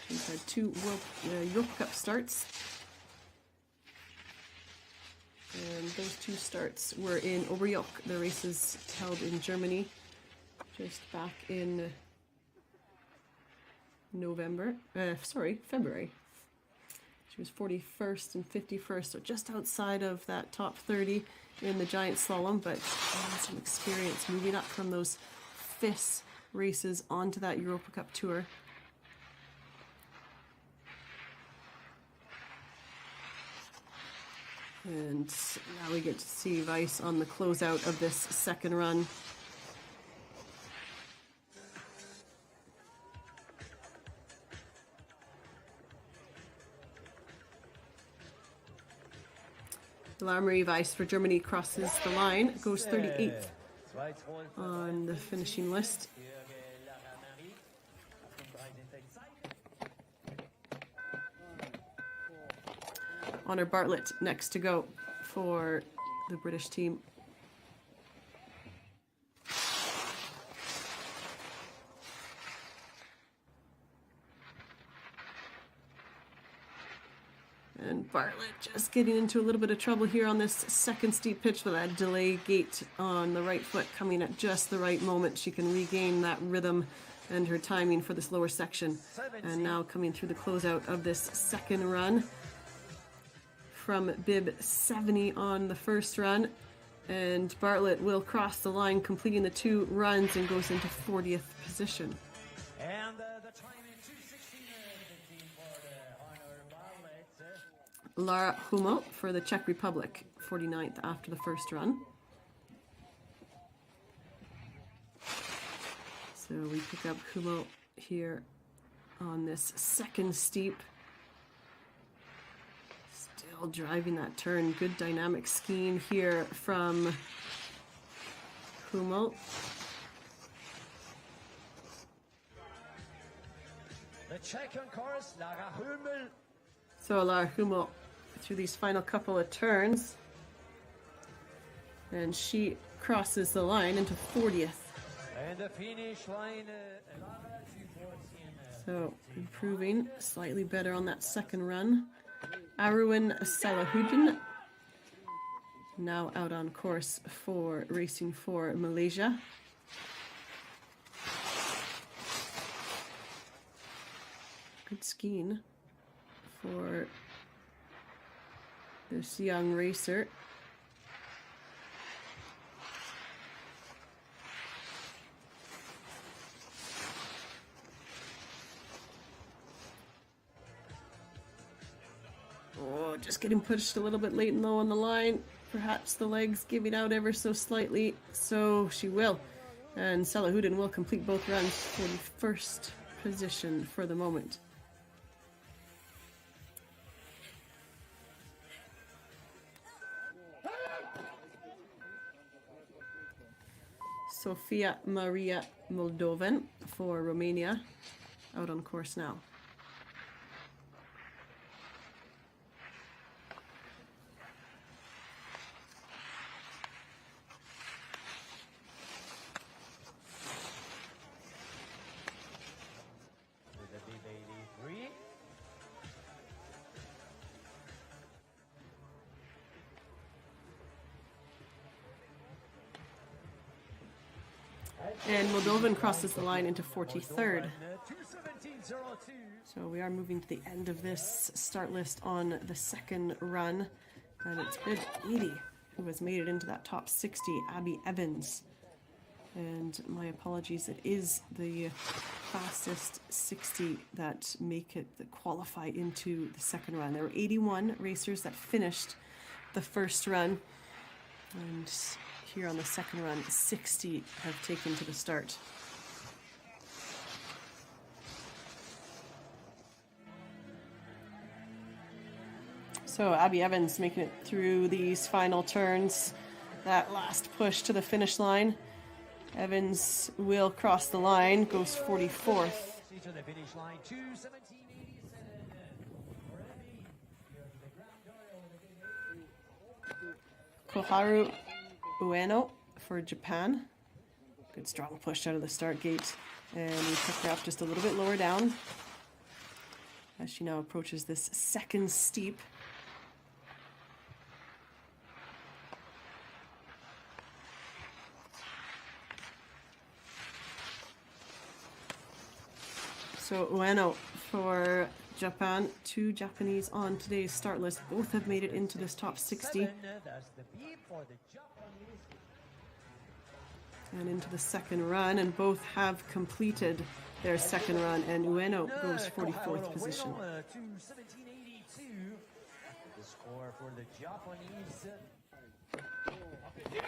She's had 2 World Cup starts. And those 2 starts were in Oberjoch, the races held in Germany just back in February. She was 41st and 51st, so just outside of that top 30 in the giant slalom, but some experience moving up from those FIS races onto that Europa Cup tour. And now we get to see Weiss on the closeout of this second run. Marie Weiss for Germany crosses the line, goes 38th on the finishing list. Honor Bartlett next to go for the British team. And Bartlett just getting into a little bit of trouble here on this second steep pitch with that delay gate on the right foot coming at just the right moment. She can regain that rhythm and her timing for this lower section. And now coming through the closeout of this second run from bib 70 on the first run. And Bartlett will cross the line, completing the 2 runs and goes into 40th position. And the time in 2:16:15 for the Honor Bartlett. Lara Humo for the Czech Republic, 49th after the first run. So we pick up Humo here on this second steep. Still driving that turn. Good dynamic skiing here from Humo. The Czech on course, Lara Hummel. So Lara Humo through these final couple of turns. And she crosses the line into 40th. And the finish line, so improving slightly better on that second run. Arun Salahuddin now out on course for racing for Malaysia. Good skiing for this young racer. Oh, just getting pushed a little bit late and low on the line. Perhaps the legs giving out ever so slightly. So she will. And Salahuddin will complete both runs for the first position for the moment. Sofia Maria Moldovan for Romania out on course now. And Moldovan crosses the line into 43rd. So we are moving to the end of this start list on the second run. And it's bib 80 who has made it into that top 60, Abby Evans. And my apologies, it is the fastest 60 that make it, that qualify into the second run. There were 81 racers that finished the first run. And here on the second run, 60 have taken to the start. So Abby Evans making it through these final turns. That last push to the finish line. Evans will cross the line, goes 44th. Koharu Ueno for Japan. Good strong push out of the start gate. And we pick her up just a little bit lower down as she now approaches this second steep. So Ueno for Japan. 2 Japanese on today's start list. Both have made it into this top 60. And into the second run, and both have completed their second run, and Ueno goes 44th position.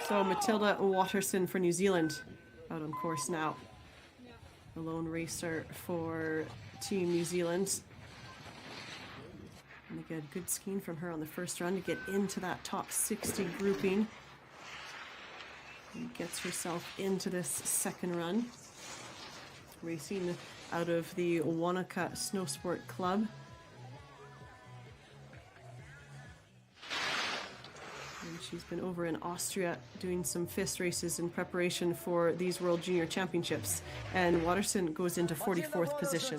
So Matilda Watterson for New Zealand out on course now. The lone racer for Team New Zealand. And again, good skiing from her on the first run to get into that top 60 grouping. And gets herself into this second run. Racing out of the Wanaka Snow Sport Club. And she's been over in Austria doing some FIS races in preparation for these World Junior Championships. And Watterson goes into 44th position.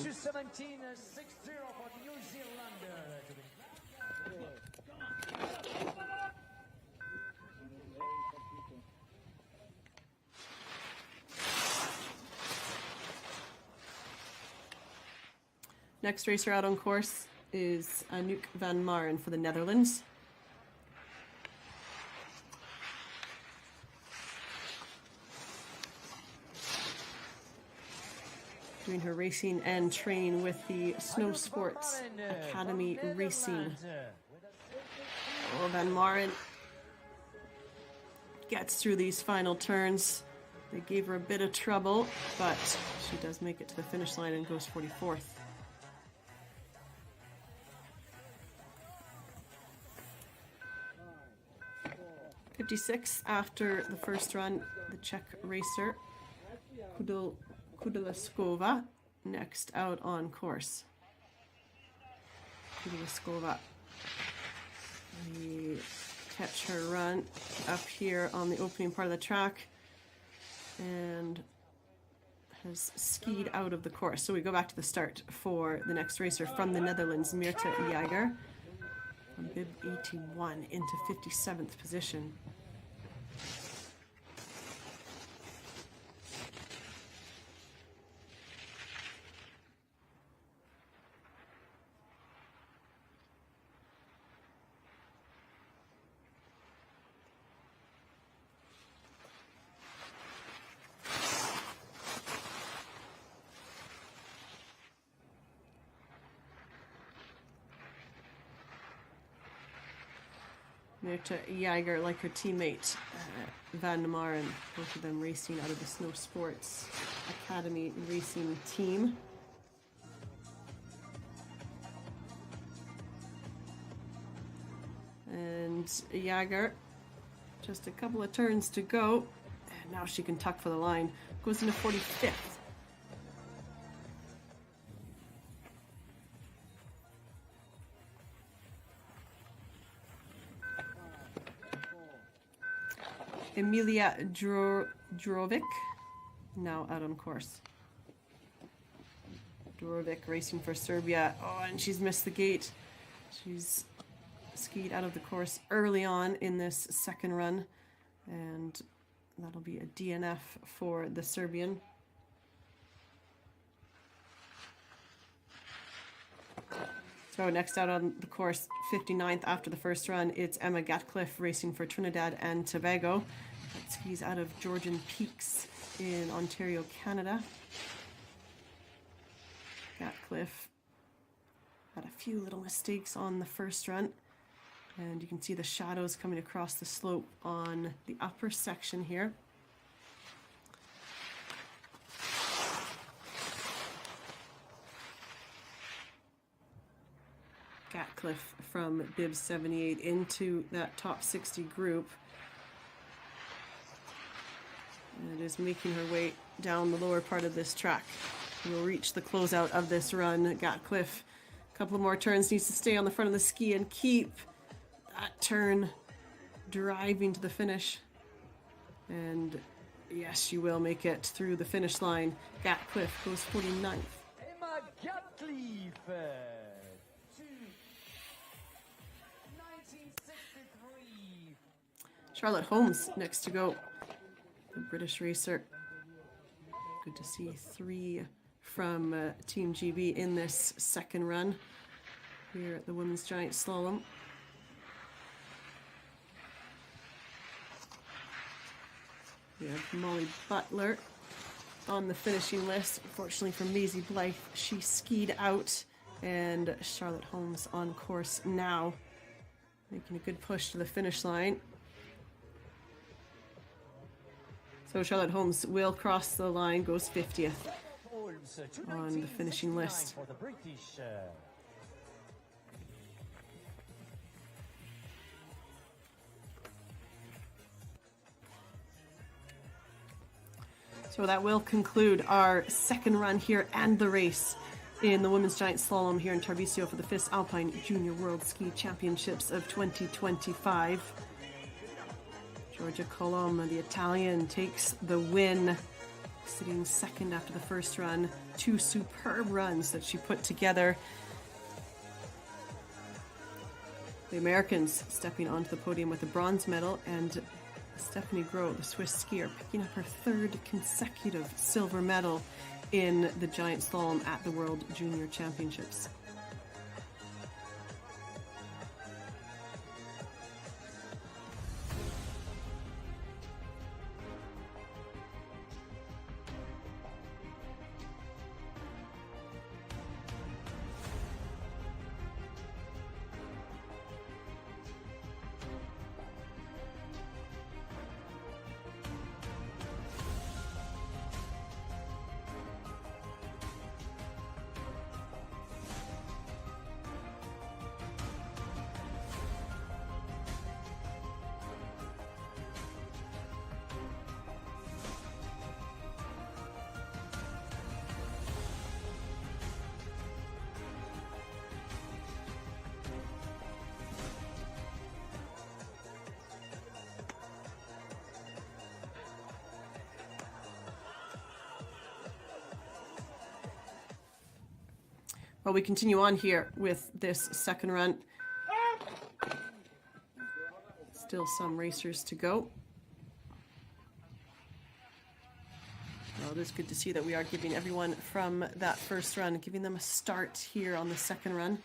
Next racer out on course is Anouk van Maren for the Netherlands. Doing her racing and training with the Snow Sports Academy Racing. Oh, Van Maren gets through these final turns. They gave her a bit of trouble, but she does make it to the finish line and goes 44th. 56 after the first run, the Czech racer Kudelaskova next out on course. Kudelaskova, we catch her run up here on the opening part of the track and has skied out of the course. So we go back to the start for the next racer from the Netherlands, Meerte Jager. From bib 81 into 57th position. Meerte Jager, like her teammate Van Maren, both of them racing out of the Snow Sports Academy racing team. And Jager, just a couple of turns to go, and now she can tuck for the line. Goes into 45th. Emilia Djorovic, now out on course. Djorovic racing for Serbia. Oh, and she's missed the gate. She's skied out of the course early on in this second run, and that'll be a DNF for the Serbian. So next out on the course, 59th after the first run, it's Emma Gatcliffe racing for Trinidad and Tobago. That skis out of Georgian Peaks in Ontario, Canada. Gatcliffe had a few little mistakes on the first run, and you can see the shadows coming across the slope on the upper section here. Gatcliffe from bib 78 into that top 60 group. And it is making her way down the lower part of this track. We'll reach the closeout of this run. Gatcliffe, a couple more turns, needs to stay on the front of the ski and keep that turn driving to the finish. And yes, she will make it through the finish line. Gatcliffe goes 49th. Emma Gatcliffe. Charlotte Holmes next to go, the British racer. Good to see 3 from Team GB in this second run. here at the women's giant slalom. We have Molly Butler on the finishing list. Unfortunately for Maisie Blythe, she skied out, and Charlotte Holmes on course now, making a good push to the finish line. So Charlotte Holmes will cross the line, goes 50th on the finishing list. So that will conclude our second run here and the race in the women's giant slalom here in Tarvisio for the FIS Alpine Junior World Ski Championships of 2025. Giorgia Colom, the Italian, takes the win, sitting second after the first run. Two superb runs that she put together. The Americans stepping onto the podium with a bronze medal, and Stephanie Gros, the Swiss skier, picking up her third consecutive silver medal in the giant slalom at the World Junior Championships. Well, we continue on here with this second run. Still some racers to go. Well, it is good to see that we are giving everyone from that first run, giving them a start here on the second run.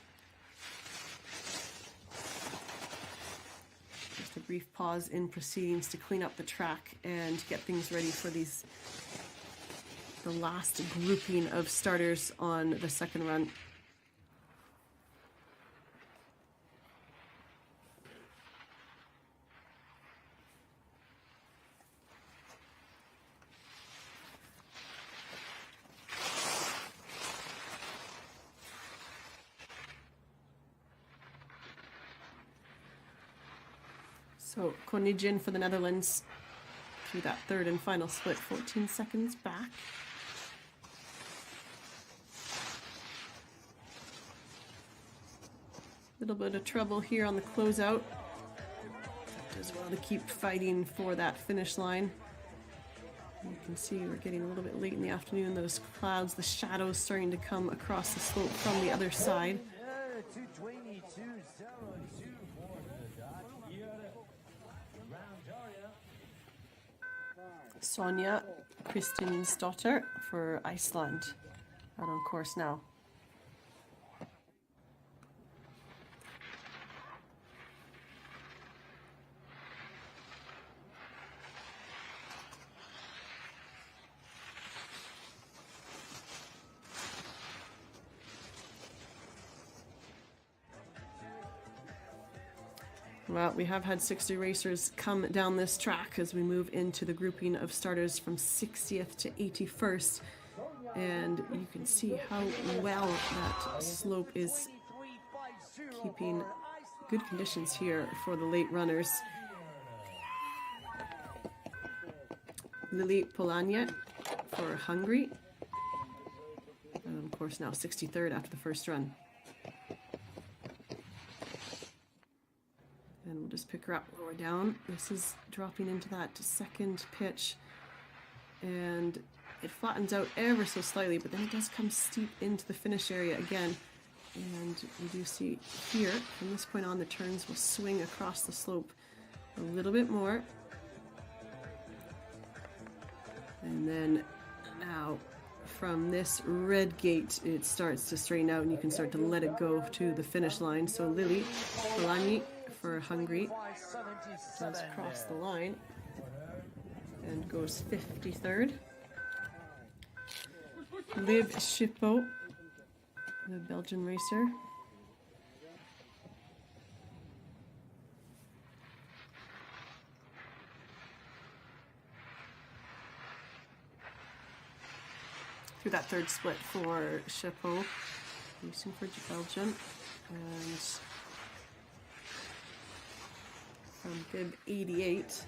Just a brief pause in proceedings to clean up the track and get things ready for the last grouping of starters on the second run. So Konijin for the Netherlands through that third and final split, 14 seconds back. Little bit of trouble here on the closeout. Does well to keep fighting for that finish line. You can see we're getting a little bit late in the afternoon. Those clouds, the shadows starting to come across the slope from the other side. Sonja Kristinsdottir for Iceland out on course now. Well, we have had 60 racers come down this track as we move into the grouping of starters from 60th to 81st. And you can see how well that slope is keeping good conditions here for the late runners. Lili Polania for Hungary. And of course now 63rd after the first run. And we'll just pick her up lower down. This is dropping into that second pitch, and it flattens out ever so slightly, but then it does come steep into the finish area again. And we do see here, from this point on, the turns will swing across the slope a little bit more. And then now from this red gate, it starts to straighten out and you can start to let it go to the finish line. So Lily Polani for Hungary does cross the line and goes 53rd. Liv Schippo, the Belgian racer, through that third split for Schippo, racing for Belgium, and from bib 88,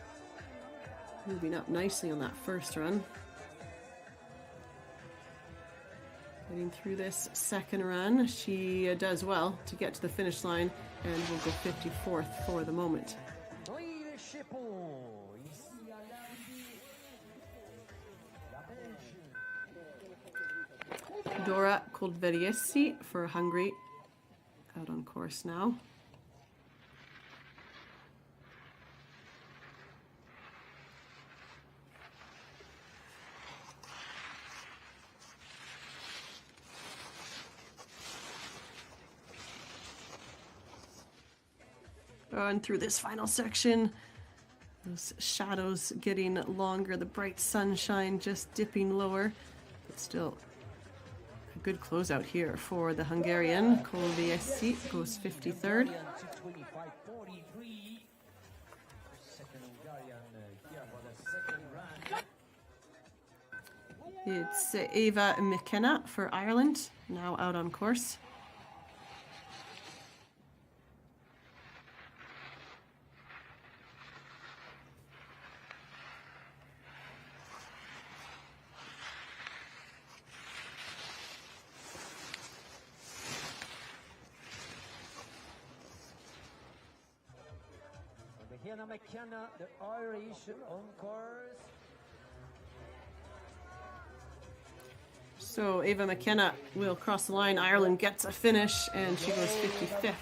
moving up nicely on that first run. Getting through this second run, she does well to get to the finish line and will go 54th for the moment. Dora Koldveriesi for Hungary, out on course now. And through this final section, those shadows getting longer, the bright sunshine just dipping lower, but still a good closeout here for the Hungarian. Koldveriesi goes 53rd. It's Eva McKenna for Ireland, now out on course. Eva McKenna, the Irish on course. So Eva McKenna will cross the line. Ireland gets a finish and she goes 55th.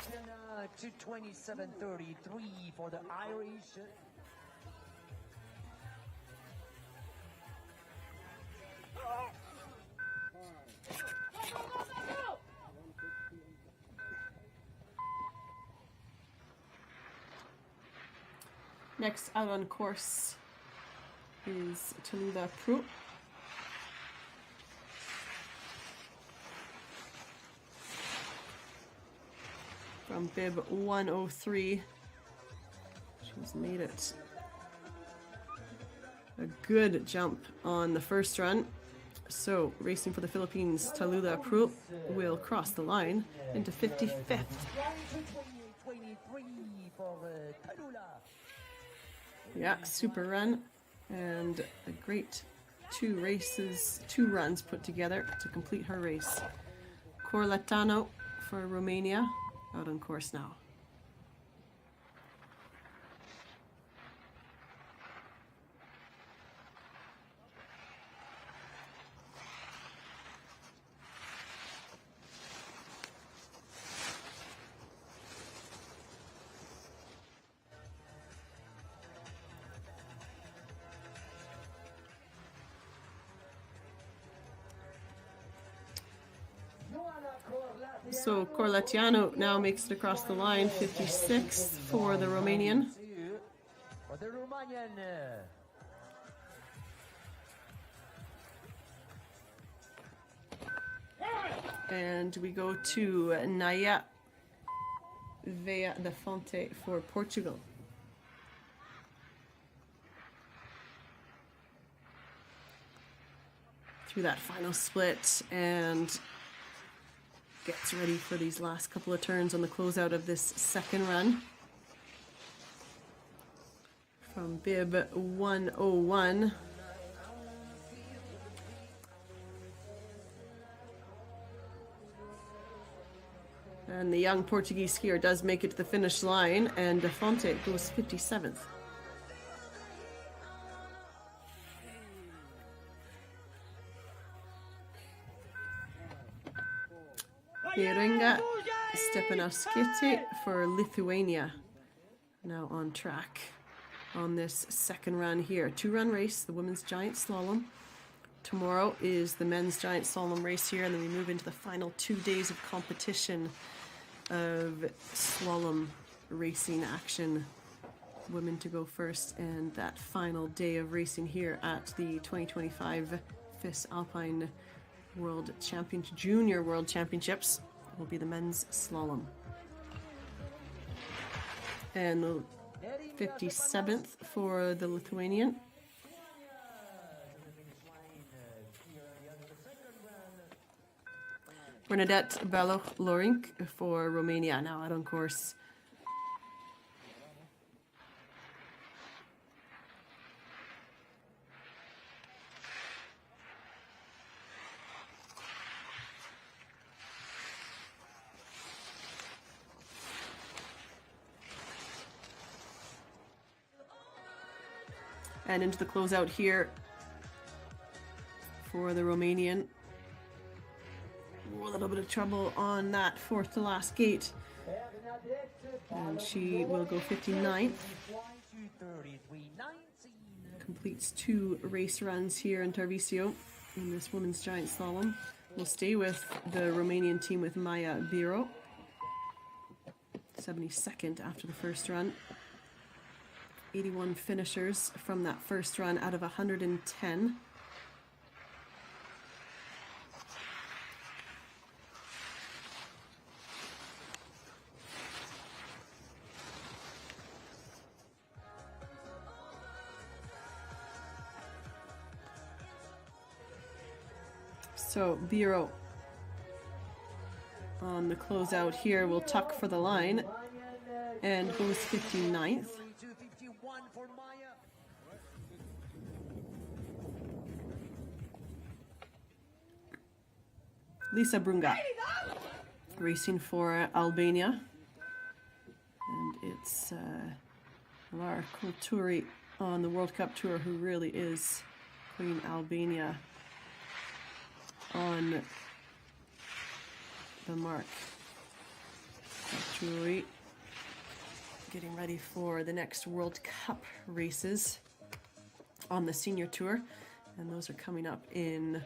2:27.33 for the Irish. Next out on course is Tallulah Pruitt. From bib 103. She's made it a good jump on the first run. So racing for the Philippines, Tallulah Pruitt will cross the line into 55th. Yeah, super run and a great two runs put together to complete her race. Corletano for Romania, out on course now. So Corletiano now makes it across the line, 56th for the Romanian. And we go to Naya Vea da Fonte for Portugal. Through that final split and gets ready for these last couple of turns on the closeout of this second run. From bib 101. And the young Portuguese skier does make it to the finish line, and Da Fonte goes 57th. Ieringa Stepanauskaitė for Lithuania, now on track on this second run here. Two-run race, the women's giant slalom. tomorrow is the men's giant slalom race here, and then we move into the final 2 days of competition of slalom racing action. Women to go first, and that final day of racing here at the 2025 FIS Alpine Junior World Championships will be the men's slalom. And the 57th for the Lithuanian. Bernadette Baloch-Lorink for Romania, now out on course. And into the closeout here for the Romanian. A little bit of trouble on that fourth to last gate. And she will go 59th. Completes 2 race runs here in Tarvisio in this women's giant slalom. We'll stay with the Romanian team with Maya Biro. 72nd after the first run. 81 finishers from that first run out of 110. So Biro on the closeout here will tuck for the line and goes 59th. Lisa Brunga racing for Albania, and it's Lara Kulturi on the World Cup Tour who really is Queen Albania on the mark. Kulturi getting ready for the next World Cup races on the senior tour, and those are coming up in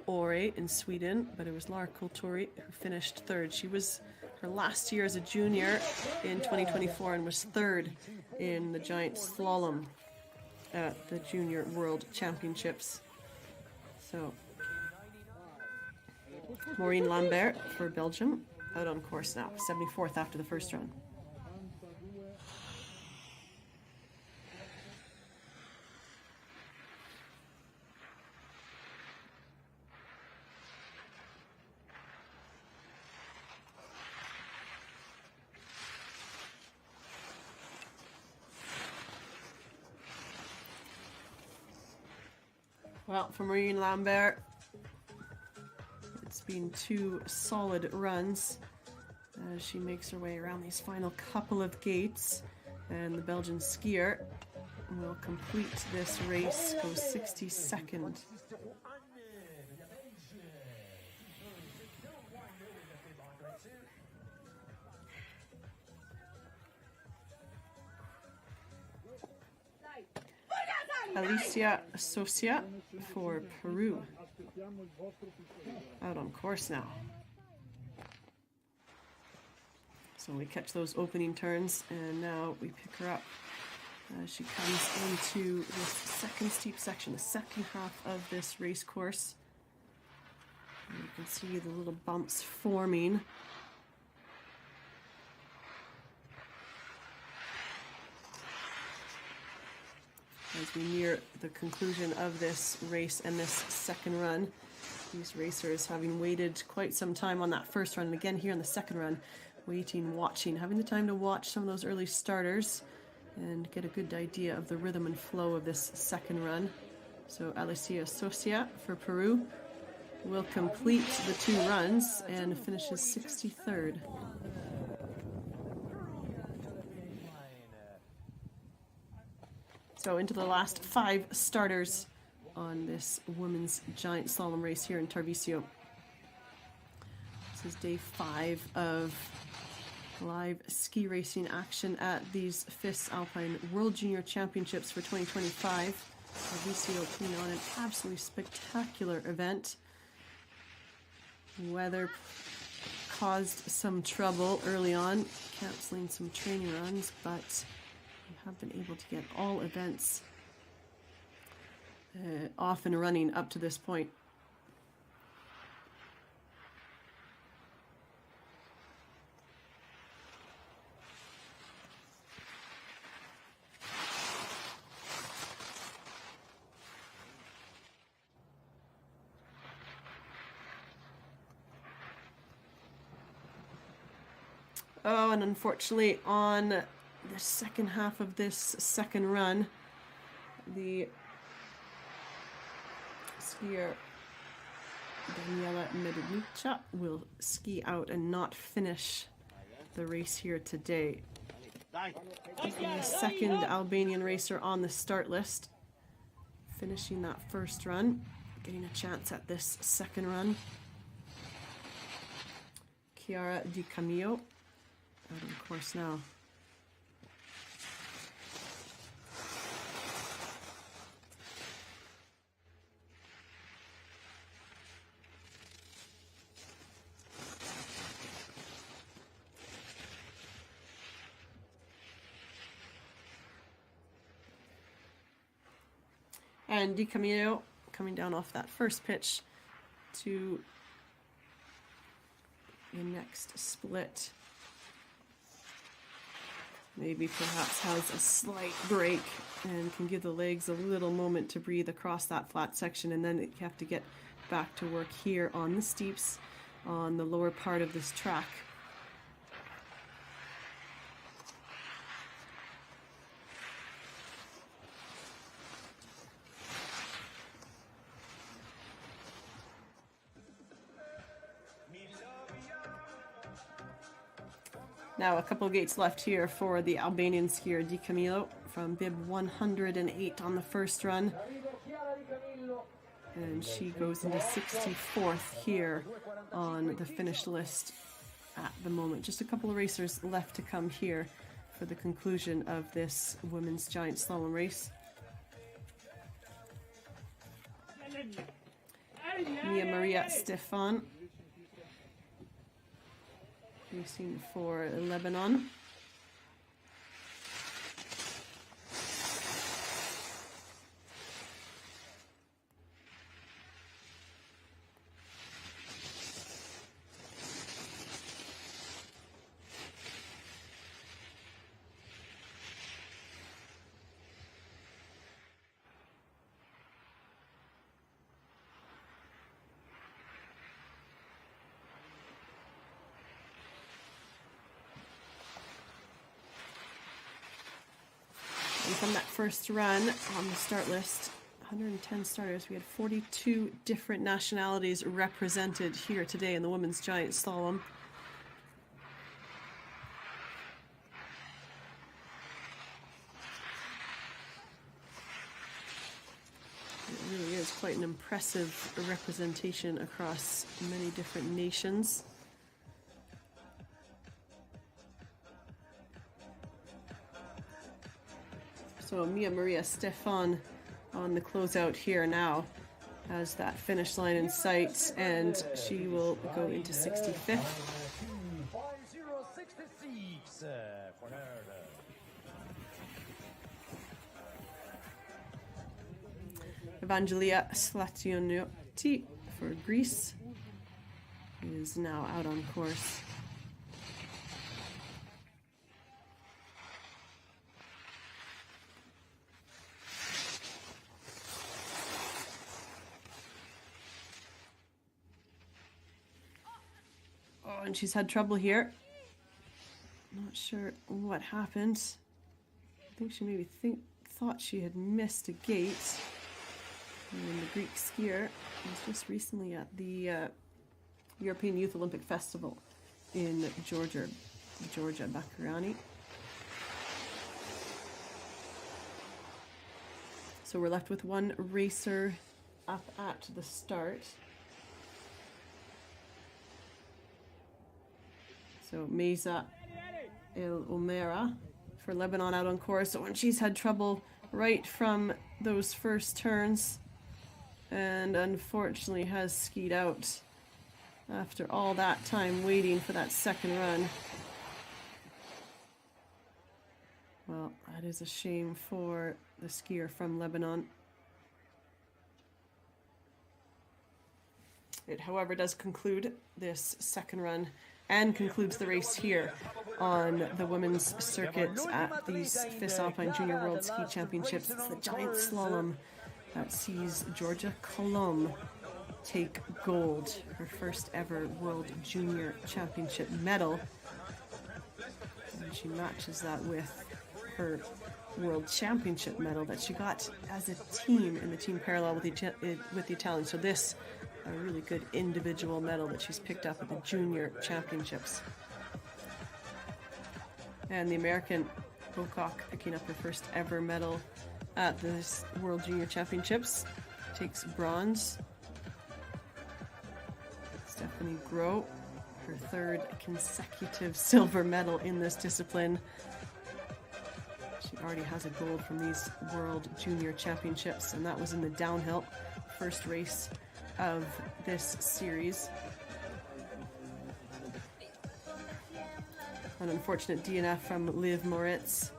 Åre in Sweden, but it was Lara Kulturi who finished 3rd. She was her last year as a junior in 2024 and was 3rd in the giant slalom at the Junior World Championships. So Maureen Lambert for Belgium out on course now, 74th after the first run. Well, for Maureen Lambert, it's been 2 solid runs as she makes her way around these final couple of gates, and the Belgian skier will complete this race, goes 62nd. Alicia Socia for Peru out on course now. So we catch those opening turns, and now we pick her up as she comes into this second steep section, the second half of this race course. And you can see the little bumps forming. As we near the conclusion of this race and this second run, these racers having waited quite some time on that first run, and again here in the second run, waiting, watching, having the time to watch some of those early starters and get a good idea of the rhythm and flow of this second run. So Alicia Socia for Peru will complete the 2 runs and finishes 63rd. So into the last 5 starters on this women's giant slalom race here in Tarvisio. This is day 5 of live ski racing action at these FIS Alpine World Junior Championships for 2025. Tarvisio putting on an absolutely spectacular event. Weather caused some trouble early on, canceling some training runs, but we have been able to get all events off and running up to this point. Oh, and unfortunately on the second half of this second run, the skier Daniela Medvenica will ski out and not finish the race here today. The second Albanian racer on the start list, finishing that first run, getting a chance at this second run. Chiara Di Camillo out on course now. And Di Camillo coming down off that first pitch to the next split. Maybe perhaps has a slight break and can give the legs a little moment to breathe across that flat section, and then you have to get back to work here on the steeps on the lower part of this track. Now a couple gates left here for the Albanian skier Di Camillo from bib 108 on the first run. And she goes into 64th here on the finish list at the moment. Just a couple of racers left to come here for the conclusion of this women's giant slalom race. Mia Maria Stefan racing for Lebanon. And from that first run on the start list, 110 starters, we had 42 different nationalities represented here today in the women's giant slalom. It really is quite an impressive representation across many different nations. So Mia Maria Stefan on the closeout here now has that finish line in sight, and she will go into 65th. Evangelia Slationiotti for Greece is now out on course. Oh, and she's had trouble here. Not sure what happened. I think she maybe thought she had missed a gate. And the Greek skier was just recently at the European Youth Olympic Festival in Georgia, Bakurani. So we're left with one racer up at the start. So Meza El Omera for Lebanon out on course. So when she's had trouble right from those first turns, and unfortunately has skied out after all that time waiting for that second run. Well, that is a shame for the skier from Lebanon. It, however, does conclude this second run and concludes the race here on the women's circuit at these FIS Alpine Junior World Ski Championships. It's the giant slalom that sees Georgia Colomb take gold, her first ever World Junior Championship medal. And she matches that with her World Championship medal that she got as a team in the team parallel with the Italians. So this, a really good individual medal that she's picked up at the Junior Championships. And the American Bocock picking up her first ever medal at this World Junior Championships. Takes bronze. Stephanie Gros, her third consecutive silver medal in this discipline. She already has a gold from these World Junior Championships, and that was in the downhill, first race of this series. An unfortunate DNF from Liv Moritz,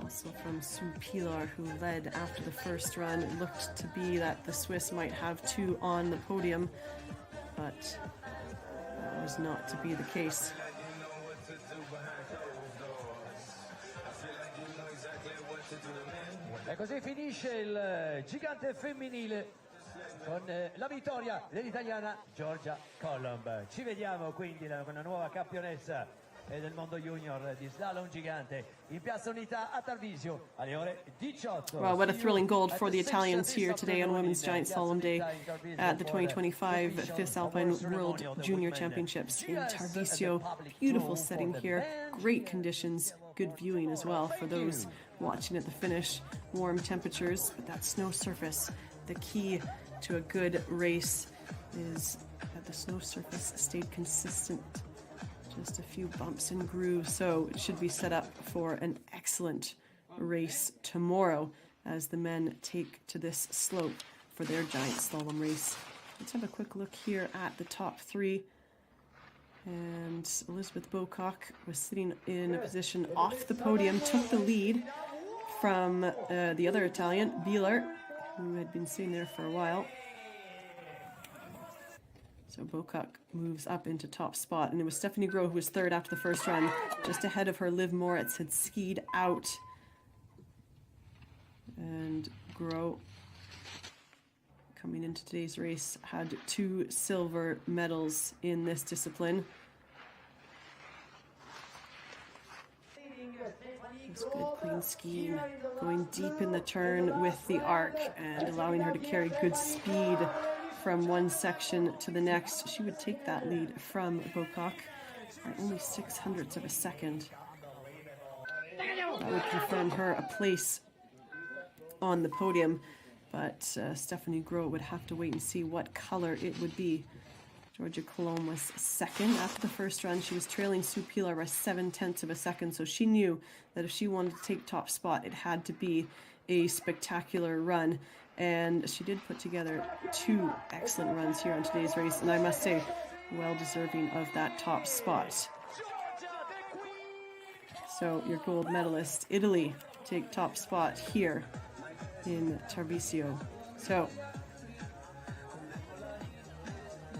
also from Sue Pilar, who led after the first run. It looked to be that the Swiss might have two on the podium, but that was not to be the case. E così finisce il gigante femminile con la vittoria dell'italiana Georgia Colomb. Ci vediamo quindi con una nuova campionessa del mondo junior di slalom gigante in Piazza Unità a Tarvisio alle ore 18. Well, what a thrilling gold for the Italians here today on Women's Giant Slalom Day at the 2025 FIS Alpine World Junior Championships in Tarvisio. Beautiful setting here, great conditions, good viewing as well for those watching at the finish. Warm temperatures, but that snow surface, the key to a good race is that the snow surface stayed consistent. Just a few bumps and grooves, so it should be set up for an excellent race tomorrow as the men take to this slope for their giant slalom race. Let's have a quick look here at the top three. And Elizabeth Bocock was sitting in a position off the podium, took the lead from the other Italian, Bieler, who had been sitting there for a while. So Bocock moves up into top spot, and it was Stephanie Gros who was third after the first run. Just ahead of her, Liv Moritz had skied out. And Gros, coming into today's race, had 2 silver medals in this discipline. It's good clean skiing, going deep in the turn with the arc and allowing her to carry good speed from one section to the next. She would take that lead from Bocock by only 0.06 of a second. That would confirm her a place on the podium, but Stephanie Gros would have to wait and see what color it would be. Georgia Colomb was second after the first run. She was trailing Sue Pilar by 0.7 of a second, so she knew that if she wanted to take top spot, it had to be a spectacular run. And she did put together 2 excellent runs here on today's race, and I must say, well deserving of that top spot. So your gold medalist, Italy, take top spot here in Tarvisio. So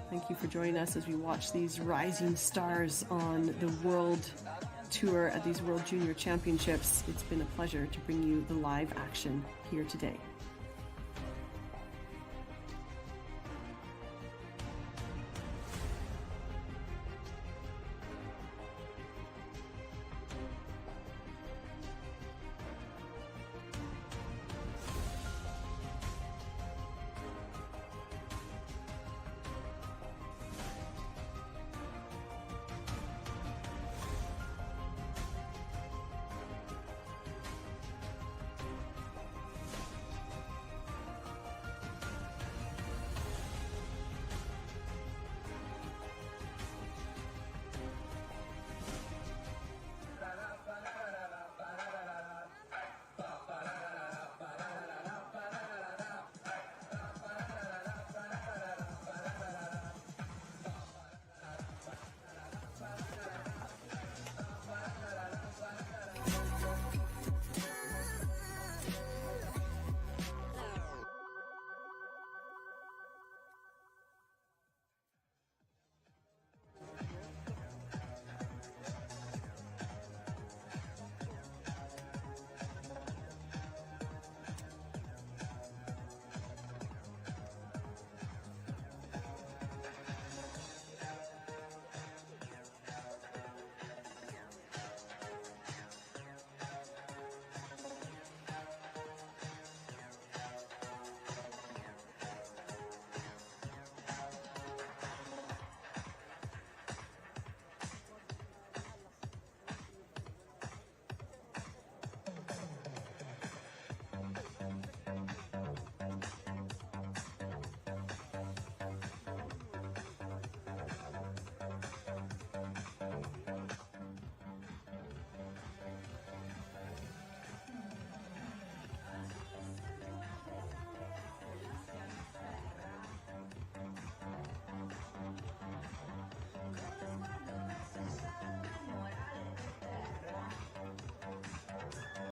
thank you for joining us as we watch these rising stars on the world tour at these World Junior Championships. It's been a pleasure to bring you the live action here today.